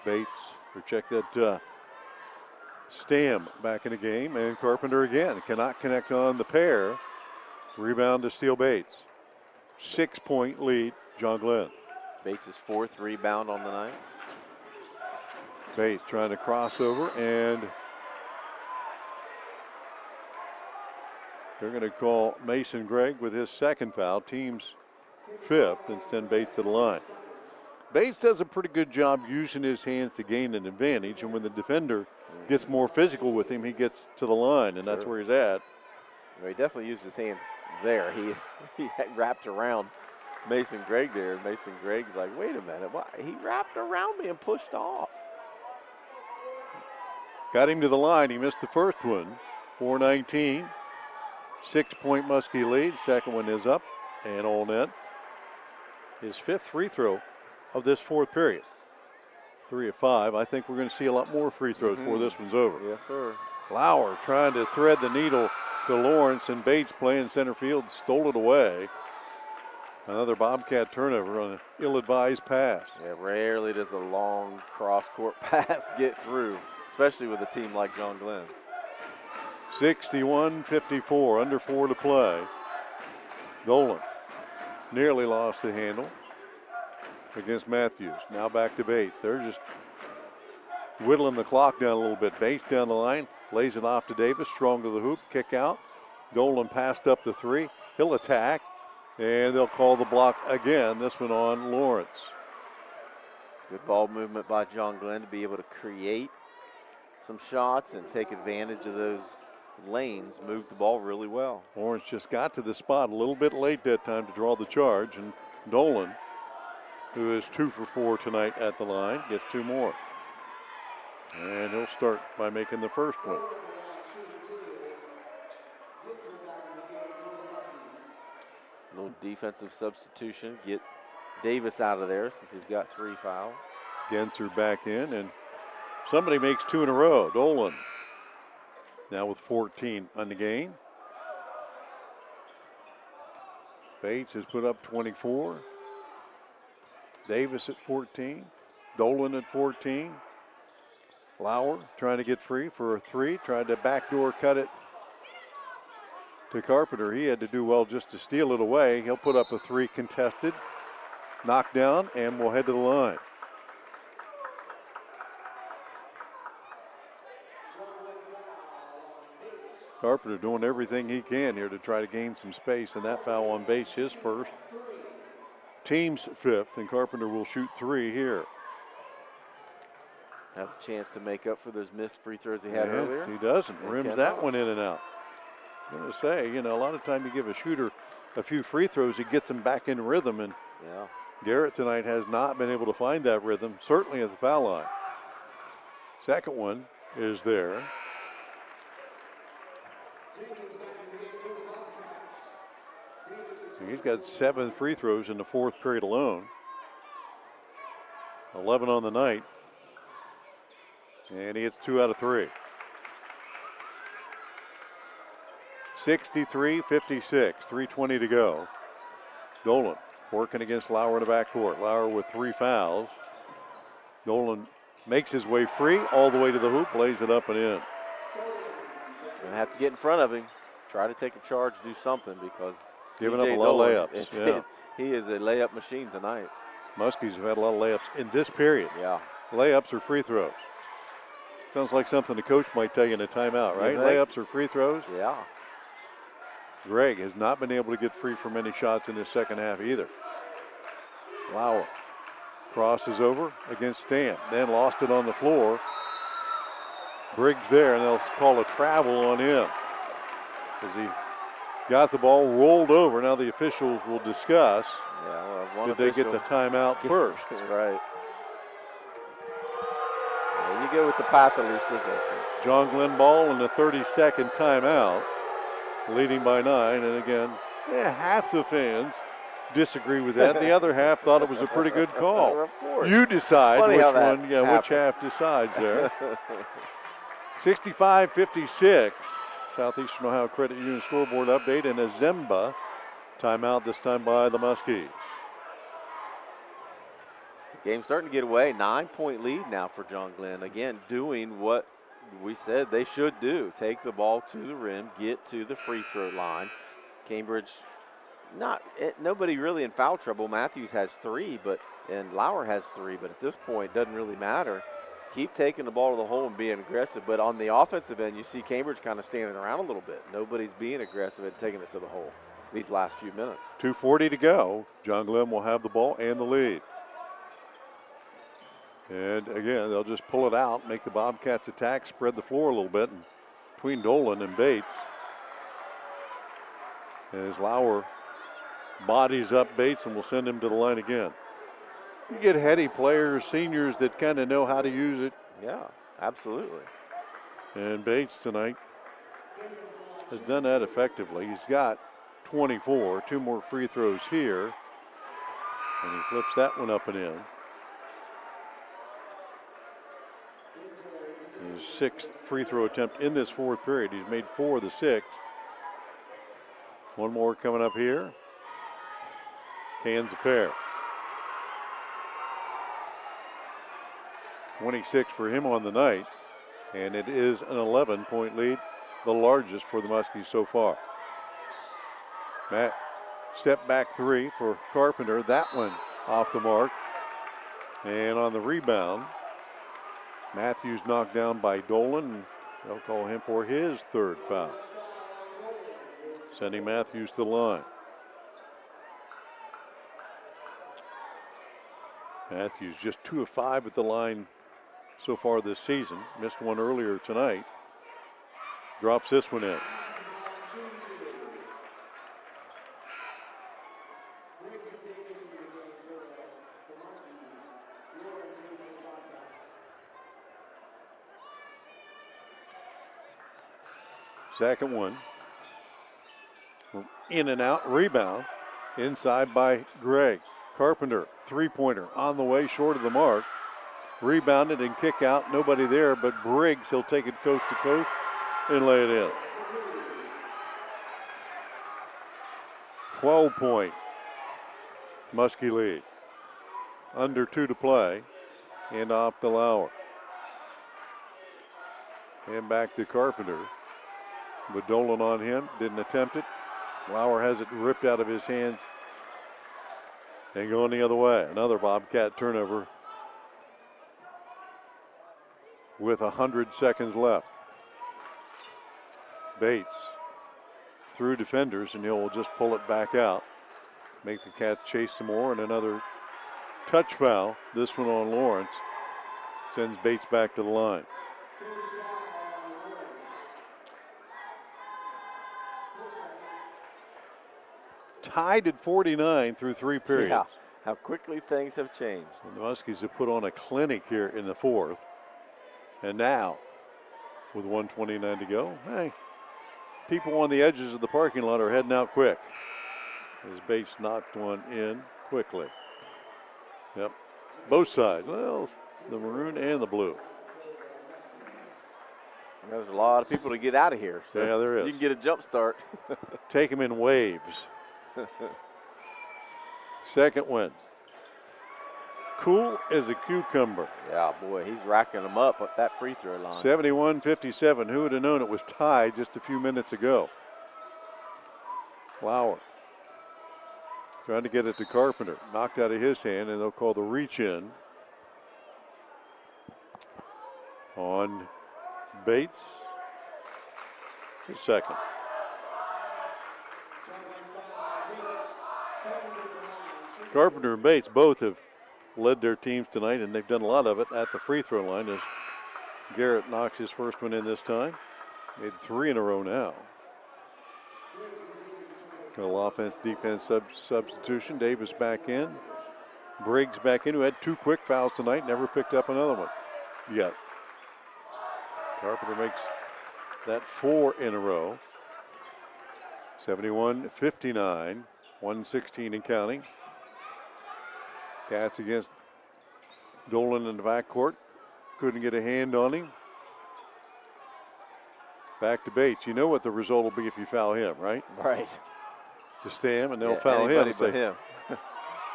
Bates, or check that Stam back in the game, and Carpenter again cannot connect on the pair. Rebound to Steele Bates. 6-point lead, John Glenn. Bates' 4th rebound on the night. Bates trying to cross over, and they're going to call Mason Gregg with his 2nd foul, team's 5th, and send Bates to the line. Bates does a pretty good job using his hands to gain an advantage, and when the defender gets more physical with him, he gets to the line, and that's where he's at. Well, he definitely used his hands there. He had wrapped around Mason Gregg there, and Mason Gregg's like, wait a minute, what? He wrapped around me and pushed off. Got him to the line. He missed the first one. 4-19. 6-point Muskie lead. Second one is up and all net. His 5th free throw of this 4th period. 3 of 5. I think we're going to see a lot more free throws before this one's over. Yes, sir. Lauer trying to thread the needle to Lawrence, and Bates playing center field, stole it away. Another Bobcat turnover on an ill-advised pass. Yeah, rarely does a long cross-court pass get through, especially with a team like John Glenn. 61-54, under 4 to play. Dolan nearly lost the handle against Matthews. Now back to Bates. They're just whittling the clock down a little bit. Bates down the line, lays it off to Davis, strong to the hoop, kick out. Dolan passed up the 3. He'll attack, and they'll call the block again, this one on Lawrence. Good ball movement by John Glenn to be able to create some shots and take advantage of those lanes, move the ball really well. Lawrence just got to the spot a little bit late that time to draw the charge, and Dolan, who is 2 for 4 tonight at the line, gets 2 more. And he'll start by making the first one. Little defensive substitution, get Davis out of there since he's got 3 fouls. Genser back in, and somebody makes 2 in a row. Dolan now with 14 on the game. Bates has put up 24. Davis at 14. Dolan at 14. Lauer trying to get free for a 3. Tried to backdoor cut it to Carpenter. He had to do well just to steal it away. He'll put up a 3 contested. Knocked down, and we'll head to the line. Carpenter doing everything he can here to try to gain some space, and that foul on Bates, his first. Team's 5th, and Carpenter will shoot 3 here. Has a chance to make up for those missed free throws he had earlier. He doesn't. Rims that one in and out. I'm going to say, you know, a lot of time you give a shooter a few free throws, he gets them back in rhythm, and Garrett tonight has not been able to find that rhythm, certainly at the foul line. Second one is there. He's got 7 free throws in the 4th period alone. 11 on the night. And he hits 2 out of 3. 63-56, 3:20 to go. Dolan working against Lauer in the backcourt. Lauer with 3 fouls. Dolan makes his way free all the way to the hoop, lays it up and in. Gonna have to get in front of him. Try to take a charge, do something, because giving up a lot of layups. He is a layup machine tonight. Muskies have had a lot of layups in this period. Yeah. Layups or free throws. Sounds like something the coach might tell you in a timeout, right? Layups or free throws? Yeah. Gregg has not been able to get free from any shots in this second half either. Lauer crosses over against Stan, then lost it on the floor. Briggs there, and they'll call a travel on him as he got the ball rolled over. Now the officials will discuss. Yeah, well, did they get the timeout first? Right. There you go with the path of least resistance. John Glenn ball in the 32nd timeout, leading by 9. And again, half the fans disagree with that. The other half thought it was a pretty good call. Of course. You decide Funny which how that one, which half decides there. 65-56. Southeastern Ohio Credit Union scoreboard update, and a Zemba timeout this time by the Muskies. Game's starting to get away. 9-point lead now for John Glenn. Again, doing what we said they should do. Take the ball to the rim, get to the free throw line. Cambridge, nobody really in foul trouble. Matthews has 3, and Lauer has 3, but at this point, it doesn't really matter. Keep taking the ball to the hole and being aggressive. But on the offensive end, you see Cambridge kind of standing around a little bit. Nobody's being aggressive and taking it to the hole these last few minutes. 2:40 to go. John Glenn will have the ball and the lead. And again, they'll just pull it out, make the Bobcats attack, spread the floor a little bit and between Dolan and Bates. As Lauer bodies up Bates and will send him to the line again. You get heady players, seniors that kind of know how to use it. Yeah, absolutely. And Bates tonight has done that effectively. He's got 24, 2 more free throws here. And he flips that one up and in. His 6th free throw attempt in this 4th period. He's made 4 of the 6. One more coming up here. Cans a pair. 26 for him on the night, and it is an 11-point lead, the largest for the Muskies so far. Matt, step back 3 for Carpenter. That one off the mark. And on the rebound, Matthews knocked down by Dolan. They'll call him for his 3rd foul. Sending Matthews to the line. Matthews just 2 of 5 at the line so far this season. Missed one earlier tonight. Drops this one in. Second one. In and out, rebound. Inside by Gregg. Carpenter, 3-pointer on the way, short of the mark. Rebounded and kick out, nobody there, but Briggs, he'll take it coast to coast and lay it in. 12-point Muskie lead. Under 2 to play, and off to Lauer. And back to Carpenter. But Dolan on him, didn't attempt it. Lauer has it ripped out of his hands and going the other way. Another Bobcat turnover with 100 seconds left. Bates through defenders, and he'll just pull it back out. Make the Cats chase some more, and another touch foul. This one on Lawrence. Sends Bates back to the line. Tied at 49 through 3 periods. Yeah, how quickly things have changed. And the Muskies have put on a clinic here in the 4th. And now, with 1:29 to go, hey, people on the edges of the parking lot are heading out quick. As Bates knocked one in quickly. Yep, both sides. Well, the maroon and the blue. There's a lot of people to get out of here. So yeah, there is. You can get a jump start. Take them in waves. Second win. Cool as a cucumber. Yeah, boy, he's racking them up at that free throw line. 71-57. Who would have known it was tied just a few minutes ago? Lauer trying to get it to Carpenter. Knocked out of his hand, and they'll call the reach in on Bates. His second. Carpenter and Bates both have led their teams tonight, and they've done a lot of it at the free throw line as Garrett knocks his first one in this time. Made 3 in a row now. A little offense-defense substitution. Davis back in. Briggs back in, who had 2 quick fouls tonight, never picked up another one yet. Carpenter makes that 4 in a row. 71-59, 116 and counting. Cats against Dolan in the backcourt. Couldn't get a hand on him. Back to Bates. You know what the result will be if you foul him, right? Right. Just stay him, and they'll foul him. Anybody but him.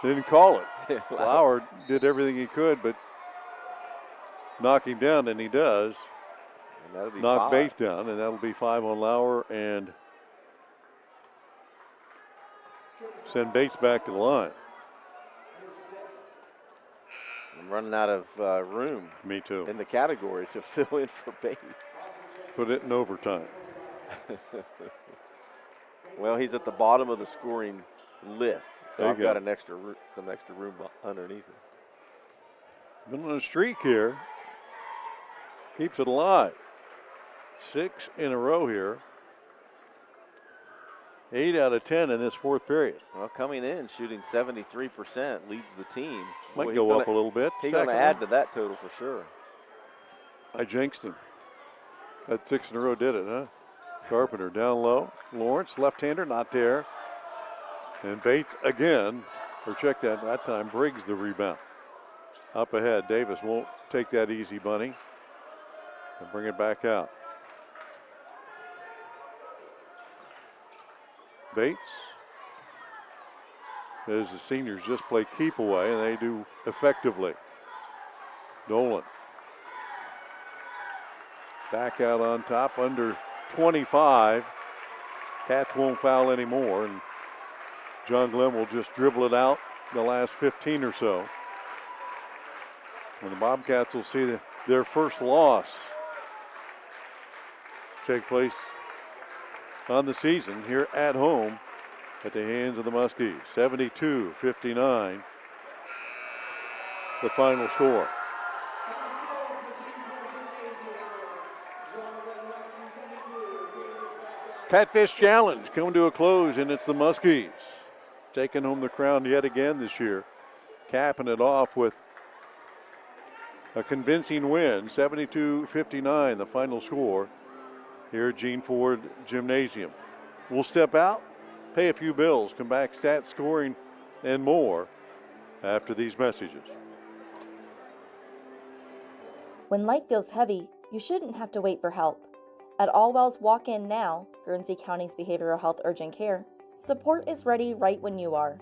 Didn't call it. Lauer did everything he could, but knock him down, and he does. And that'll be knock 5. Bates down, and that'll be 5 on Lauer, and send Bates back to the line. I'm running out of room. Me too. In the category to fill in for Bates. Put it in overtime. Well, he's at the bottom of the scoring list, so I've got some extra room underneath him. Been on a streak here. Keeps it alive. 6 in a row here. 8 out of 10 in this 4th period. Well, coming in, shooting 73%, leads the team. Might go up a little bit. He's going to add to that total for sure. I jinxed him. That 6 in a row did it, huh? Carpenter down low. Lawrence, left-hander, not there. And Bates again, or check that time, Briggs the rebound. Up ahead, Davis won't take that easy bunny and bring it back out. Bates, as the seniors just play keep away, and they do effectively. Dolan back out on top, under 25. Cats won't foul anymore, and John Glenn will just dribble it out the last 15 or so. And the Bobcats will see their first loss take place on the season here at home at the hands of the Muskies. 72-59, the final score. Catfish Challenge coming to a close, and it's the Muskies taking home the crown yet again this year, capping it off with a convincing win, 72-59, the final score here at Gene Ford Gymnasium. We'll step out, pay a few bills, come back, stats, scoring, and more after these messages. When life feels heavy, you shouldn't have to wait for help. At All Wells Walk In Now, Guernsey County's behavioral health urgent care, support is ready right when you are.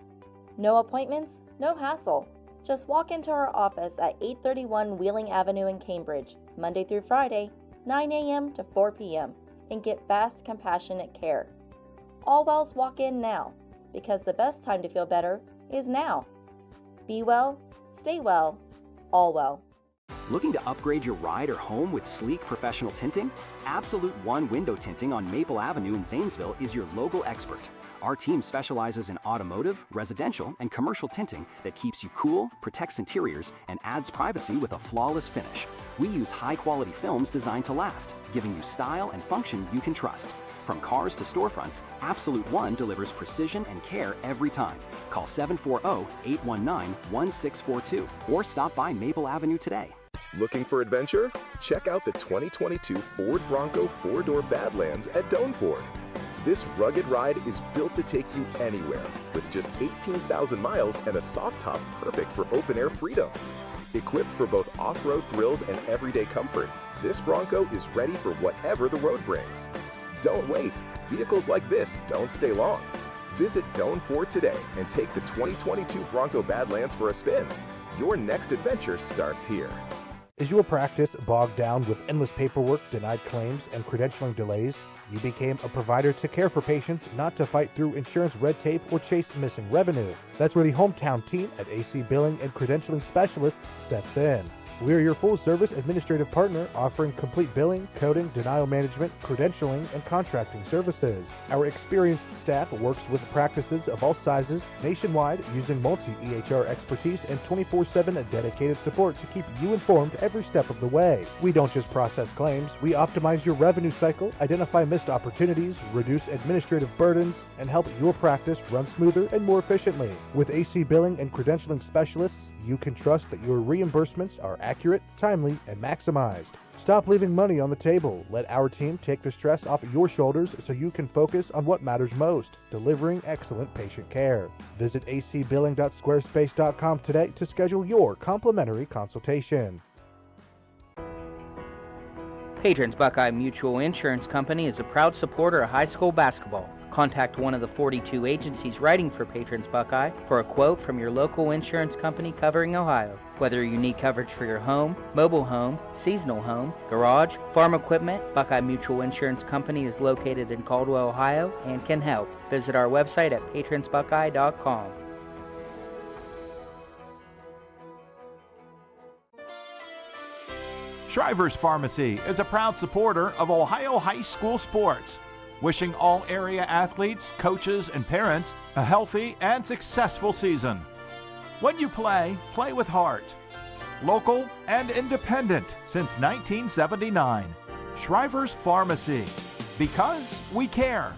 No appointments, no hassle. Just walk into our office at 831 Wheeling Avenue in Cambridge, Monday through Friday, 9 a.m. to 4 p.m., and get fast, compassionate care. All Wells Walk In Now, because the best time to feel better is now. Be well, stay well, all well. Looking to upgrade your ride or home with sleek professional tinting? Absolute One Window Tinting on Maple Avenue in Zanesville is your local expert. Our team specializes in automotive, residential, and commercial tinting that keeps you cool, protects interiors, and adds privacy with a flawless finish. We use high-quality films designed to last, giving you style and function you can trust. From cars to storefronts, Absolute One delivers precision and care every time. Call 740-819-1642 or stop by Maple Avenue today. Looking for adventure? Check out the 2022 Ford Bronco 4-door Badlands at Doan Ford. This rugged ride is built to take you anywhere with just 18,000 miles and a soft top perfect for open-air freedom. Equipped for both off-road thrills and everyday comfort, this Bronco is ready for whatever the road brings. Don't wait. Vehicles like this don't stay long. Visit Doan Ford today and take the 2022 Bronco Badlands for a spin. Your next adventure starts here. Is your practice bogged down with endless paperwork, denied claims, and credentialing delays? You became a provider to care for patients, not to fight through insurance red tape or chase missing revenue. That's where the hometown team at AC Billing and Credentialing Specialists steps in. We're your full-service administrative partner offering complete billing, coding, denial management, credentialing, and contracting services. Our experienced staff works with practices of all sizes nationwide using multi-EHR expertise and 24/7 dedicated support to keep you informed every step of the way. We don't just process claims, we optimize your revenue cycle, identify missed opportunities, reduce administrative burdens, and help your practice run smoother and more efficiently. With AC billing and credentialing specialists, you can trust that your reimbursements are accurate, timely, and maximized. Stop leaving money on the table. Let our team take the stress off your shoulders so you can focus on what matters most, delivering excellent patient care. Visit acbilling.squarespace.com today to schedule your complimentary consultation. Patrons Buckeye Mutual Insurance Company is a proud supporter of high school basketball. Contact one of the 42 agencies writing for Patrons Buckeye for a quote from your local insurance company covering Ohio. Whether you need coverage for your home, mobile home, seasonal home, garage, farm equipment, Buckeye Mutual Insurance Company is located in Caldwell, Ohio, and can help. Visit our website at patronsbuckeye.com. Shriver's Pharmacy is a proud supporter of Ohio high school sports, wishing all area athletes, coaches, and parents a healthy and successful season. When you play, play with heart. Local and independent since 1979. Shriver's Pharmacy, because we care.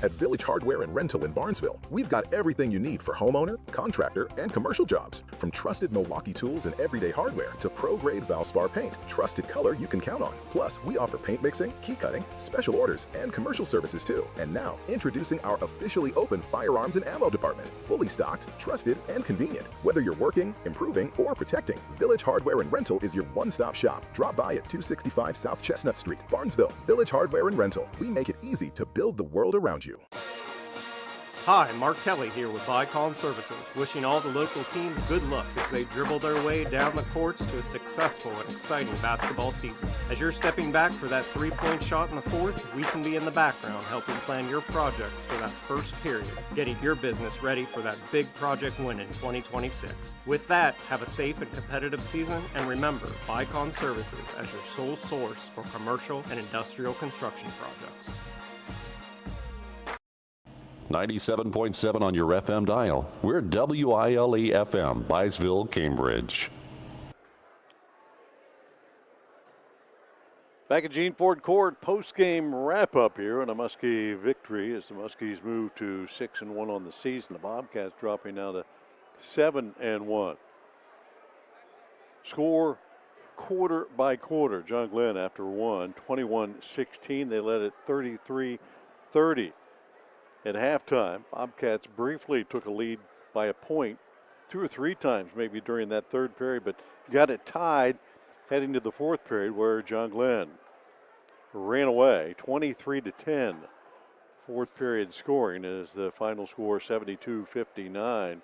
At Village Hardware and Rental in Barnesville, we've got everything you need for homeowner, contractor, and commercial jobs. From trusted Milwaukee tools and everyday hardware to pro-grade Valspar paint, trusted color you can count on. Plus, we offer paint mixing, key cutting, special orders, and commercial services too. And now, introducing our officially open firearms and ammo department. Fully stocked, trusted, and convenient. Whether you're working, improving, or protecting, Village Hardware and Rental is your one-stop shop. Drop by at 265 South Chestnut Street, Barnesville. Village Hardware and Rental. We make it easy to build the world around you. Hi, Mark Kelly here with Bicon Services, wishing all the local teams good luck as they dribble their way down the courts to a successful and exciting basketball season. As you're stepping back for that three-point shot in the fourth, we can be in the background helping plan your projects for that first period, getting your business ready for that big project win in 2026. With that, have a safe and competitive season, and remember, Bicon Services as your sole source for commercial and industrial construction projects. 97.7 on your FM dial. We're WILE FM, Byesville, Cambridge. Back at Gene Ford Court, post-game wrap-up here on a Muskie victory as the Muskies move to 6-1 on the season. The Bobcats dropping now to 7-1. Score quarter by quarter. John Glenn after one, 21-16. They led it 33-30. At halftime, Bobcats briefly took a lead by a point 2 or 3 times maybe during that third period, but got it tied heading to the fourth period where John Glenn ran away 23-10. Fourth period scoring is the final score 72-59.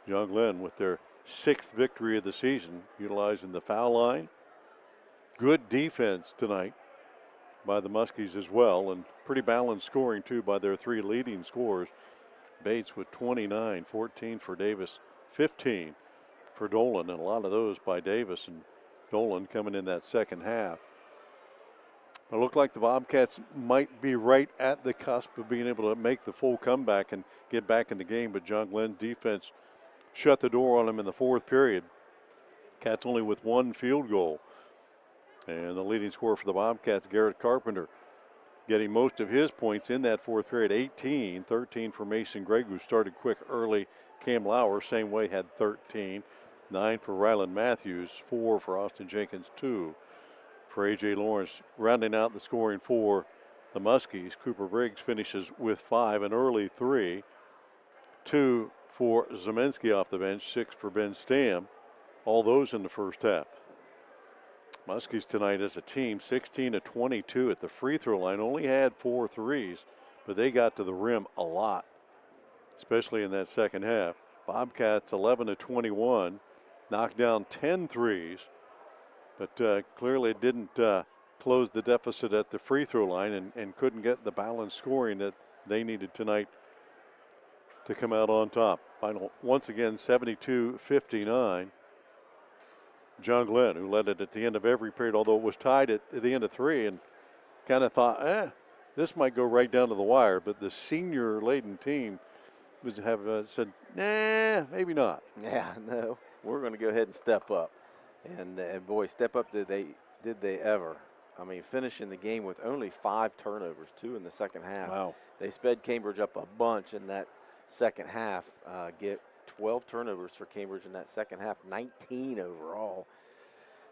John Glenn with their 6th victory of the season, utilizing the foul line. Good defense tonight by the Muskies as well, and pretty balanced scoring too by their 3 leading scorers. Bates with 29, 14 for Davis, 15 for Dolan, and a lot of those by Davis and Dolan coming in that second half. It looked like the Bobcats might be right at the cusp of being able to make the full comeback and get back in the game, but John Glenn's defense shut the door on them in the fourth period. Cats only with 1 field goal. And the leading scorer for the Bobcats, Garrett Carpenter, getting most of his points in that fourth period, 18, 13 for Mason Gregg, who started quick early. Cam Lauer, same way, had 13. 9 for Ryland Matthews, 4 for Austin Jenkins, 2 for A.J. Lawrence. Rounding out the scoring for the Muskies, Cooper Briggs finishes with 5, an early 3. 2 for Zeminski off the bench, 6 for Ben Stam. All those in the first half. Muskies tonight as a team, 16-22 at the free throw line. Only had 4 threes, but they got to the rim a lot, especially in that second half. Bobcats 11-21, knocked down 10 threes, but clearly didn't close the deficit at the free throw line and couldn't get the balanced scoring that they needed tonight to come out on top. Final, once again, 72-59. John Glenn, who led it at the end of every period, although it was tied at the end of 3, and kind of thought, this might go right down to the wire. But the senior-laden team have said, nah, maybe not. Yeah, no, we're going to go ahead and step up. And boy, step up did they ever. I mean, finishing the game with only 5 turnovers, 2 in the second half. Wow. They sped Cambridge up a bunch in that second half, get 12 turnovers for Cambridge in that second half, 19 overall.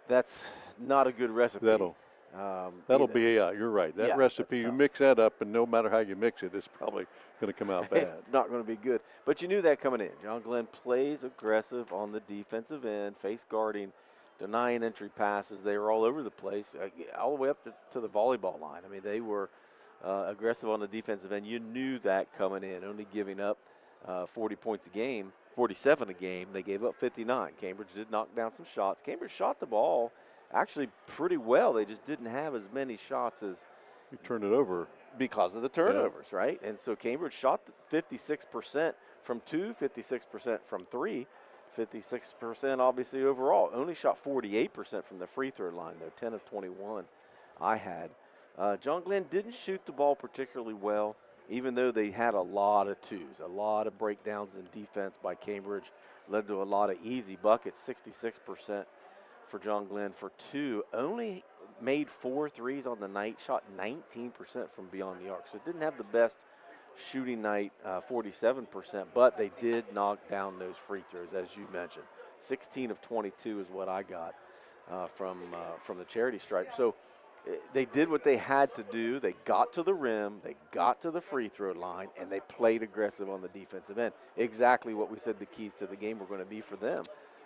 That's not a good recipe. That'll be, you're right. That recipe, you mix that up, and no matter how you mix it, it's probably going to come out bad. It's not going to be good. But you knew that coming in. John Glenn plays aggressive on the defensive end, face guarding, denying entry passes. They were all over the place, all the way up to the volleyball line. I mean, they were aggressive on the defensive end. You knew that coming in, only giving up 40 points a game, 47 a game. They gave up 59. Cambridge did knock down some shots. Cambridge shot the ball actually pretty well. They just didn't have as many shots as you turned it over because of the turnovers, right? And so Cambridge shot 56% from 2, 56% from 3, 56% obviously overall. Only shot 48% from the free throw line, though, 10 of 21 I had. John Glenn didn't shoot the ball particularly well, even though they had a lot of twos, a lot of breakdowns in defense by Cambridge, led to a lot of easy buckets, 66% for John Glenn for 2. Only made 4 threes on the night, shot 19% from beyond the arc. So it didn't have the best shooting night, 47%, but they did knock down those free throws, as you mentioned. 16 of 22 is what I got from the charity stripe. So they did what they had to do. They got to the rim, they got to the free throw line, and they played aggressive on the defensive end. Exactly what we said the keys to the game were going to be for them.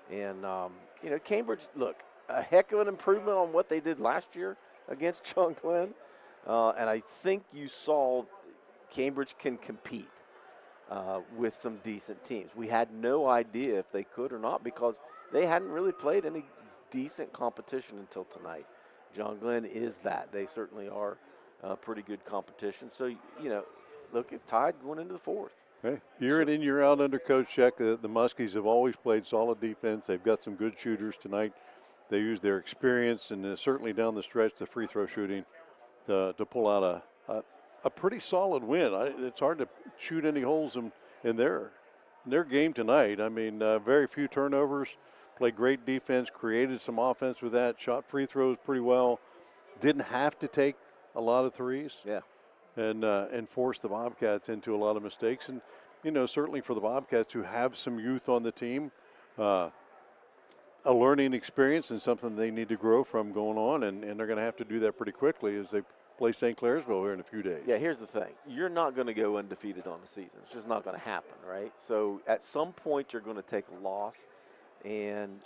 And, Cambridge, look, a heck of an improvement on what they did last year against John Glenn. And I think you saw Cambridge can compete with some decent teams. We had no idea if they could or not because they hadn't really played any decent competition until tonight. John Glenn is that. They certainly are pretty good competition. So, look, it's tied going into the 4th. Hey, year in, year out under Coach Sheck, the Muskies have always played solid defense. They've got some good shooters tonight. They use their experience and certainly down the stretch, the free throw shooting, to pull out a pretty solid win. It's hard to shoot any holes in their game tonight. I mean, very few turnovers, played great defense, created some offense with that, shot free throws pretty well, didn't have to take a lot of threes. Yeah. And forced the Bobcats into a lot of mistakes. And, certainly for the Bobcats who have some youth on the team, a learning experience and something they need to grow from going on. And they're going to have to do that pretty quickly as they play St. Clairsville here in a few days. Yeah, here's the thing. You're not going to go undefeated on the season. It's just not going to happen, right? So at some point you're going to take a loss. And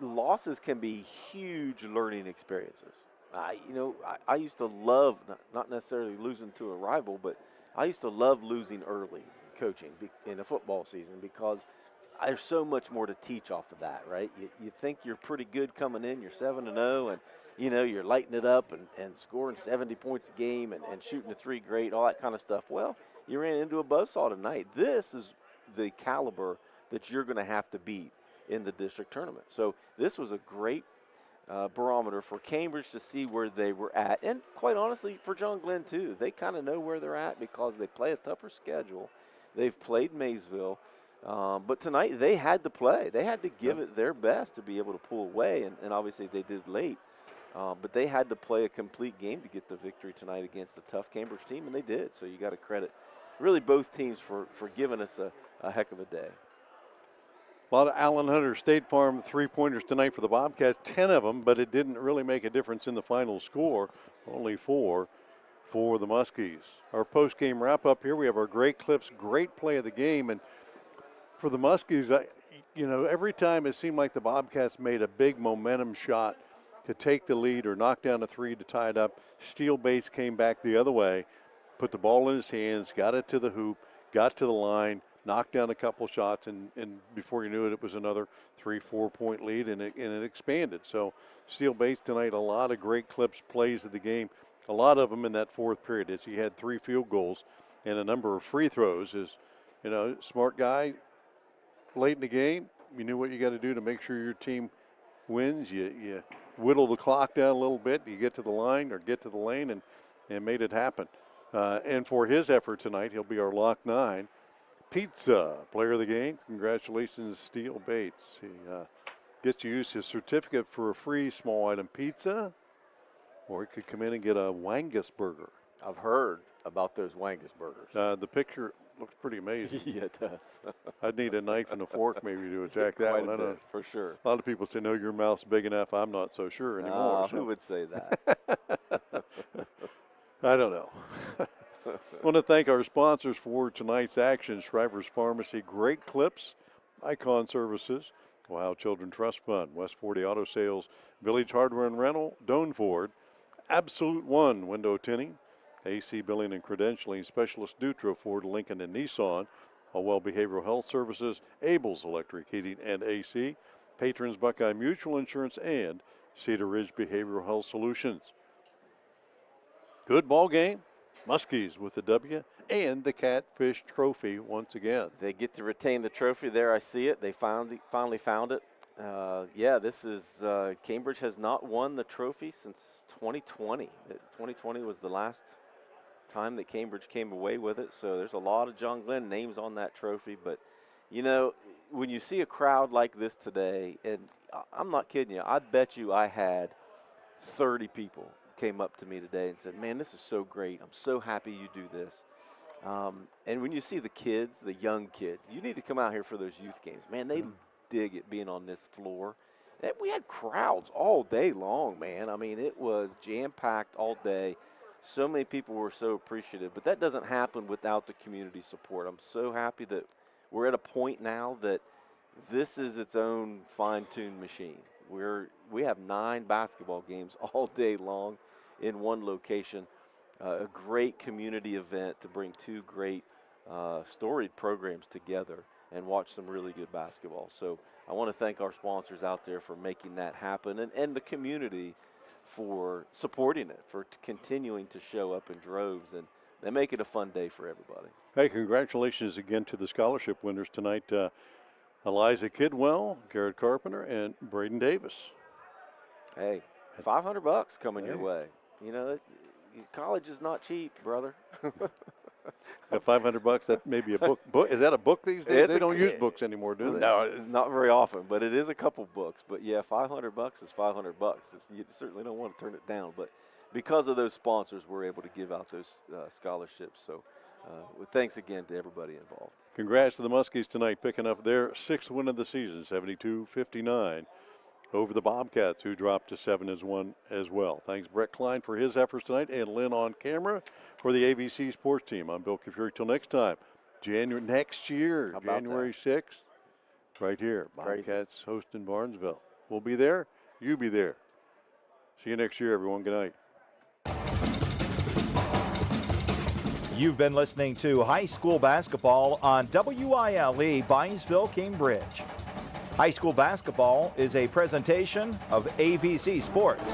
losses can be huge learning experiences. I used to love, not necessarily losing to a rival, but I used to love losing early coaching in a football season because there's so much more to teach off of that, right? You think you're pretty good coming in, you're 7-0, and, you're lighting it up and scoring 70 points a game and shooting a 3 great, all that kind of stuff. Well, you ran into a buzzsaw tonight. This is the caliber that you're going to have to beat in the district tournament. So this was a great barometer for Cambridge to see where they were at. And quite honestly, for John Glenn too. They kind of know where they're at because they play a tougher schedule. They've played Maysville. But tonight they had to play. They had to give it their best to be able to pull away. And obviously they did late. But they had to play a complete game to get the victory tonight against the tough Cambridge team, and they did. So you got to credit really both teams for giving us a heck of a day. A lot of Allen Hunter State Farm three-pointers tonight for the Bobcats, 10 of them, but it didn't really make a difference in the final score, only 4 for the Muskies. Our post-game wrap-up here, we have our great clips, great play of the game, and for the Muskies, every time it seemed like the Bobcats made a big momentum shot to take the lead or knock down a 3 to tie it up, Steele Bates came back the other way, put the ball in his hands, got it to the hoop, got to the line, knocked down a couple shots, and before you knew it, it was another 3-4 point lead, and it expanded. So Steele Bates tonight, a lot of great clips, plays of the game. a lot of them in that fourth period, as he had 3 field goals and a number of free throws. Is, smart guy. Late in the game, you knew what you got to do to make sure your team wins. You whittle the clock down a little bit. You get to the line or get to the lane and made it happen. And for his effort tonight, he'll be our lock 9. Pizza, player of the game. Congratulations, Steele Bates. He gets to use his certificate for a free small item pizza, or he could come in and get a Wangus burger. I've heard about those Wangus burgers. The picture looks pretty amazing. Yeah, it does. I'd need a knife and a fork maybe to attack that one. Quite a bit, for sure. A lot of people say, no, your mouth's big enough. I'm not so sure anymore. Who would say that? I don't know. I want to thank our sponsors for tonight's action: Shriver's Pharmacy, Great Clips, Icon Services, Ohio Children Trust Fund, West 40 Auto Sales, Village Hardware and Rental, Doan Ford, Absolute One Window Tinting, AC Billing and Credentialing Specialist Dutro Ford, Lincoln and Nissan, Allwell Behavioral Health Services, Abel's Electric Heating and AC, Patrons Buckeye Mutual Insurance, and Cedar Ridge Behavioral Health Solutions. Good ball game. Muskies with the W and the Catfish Trophy once again. They get to retain the trophy there. I see it. They finally found it. This is Cambridge has not won the trophy since 2020. 2020 was the last time that Cambridge came away with it. So there's a lot of John Glenn names on that trophy. But, when you see a crowd like this today, and I'm not kidding you, I bet you I had 30 people came up to me today and said, man, this is so great. I'm so happy you do this. And when you see the kids, the young kids, you need to come out here for those youth games. Man, they dig it being on this floor. And we had crowds all day long, man. I mean, it was jam-packed all day. So many people were so appreciative. But that doesn't happen without the community support. I'm so happy that we're at a point now that this is its own fine-tuned machine. We have 9 basketball games all day long in one location. A great community event to bring 2 great storied programs together and watch some really good basketball. So I want to thank our sponsors out there for making that happen, and the community for supporting it, for continuing to show up in droves, and they make it a fun day for everybody. Hey, congratulations again to the scholarship winners tonight. Eliza Kidwell, Garrett Carpenter, and Braden Davis. Hey, $500 coming your way. College is not cheap, brother. At $500, that may be a book. Is that a book these days? They don't use books anymore, do they? No, not very often, but it is a couple books. But yeah, $500 is $500. You certainly don't want to turn it down. But because of those sponsors, we're able to give out those scholarships. So thanks again to everybody involved. Congrats to the Muskies tonight, picking up their 6th win of the season, 72-59. Over the Bobcats, who dropped to 7-1 as well. Thanks, Brett Klein, for his efforts tonight, and Lynn on camera for the ABC Sports Team. I'm Bill Kafuri. Till next time, next year, January 6th, right here, Bobcats hosting Barnesville. We'll be there. You be there. See you next year, everyone. Good night. You've been listening to high school basketball on WILE Byesville, Cambridge. High school basketball is a presentation of AVC Sports.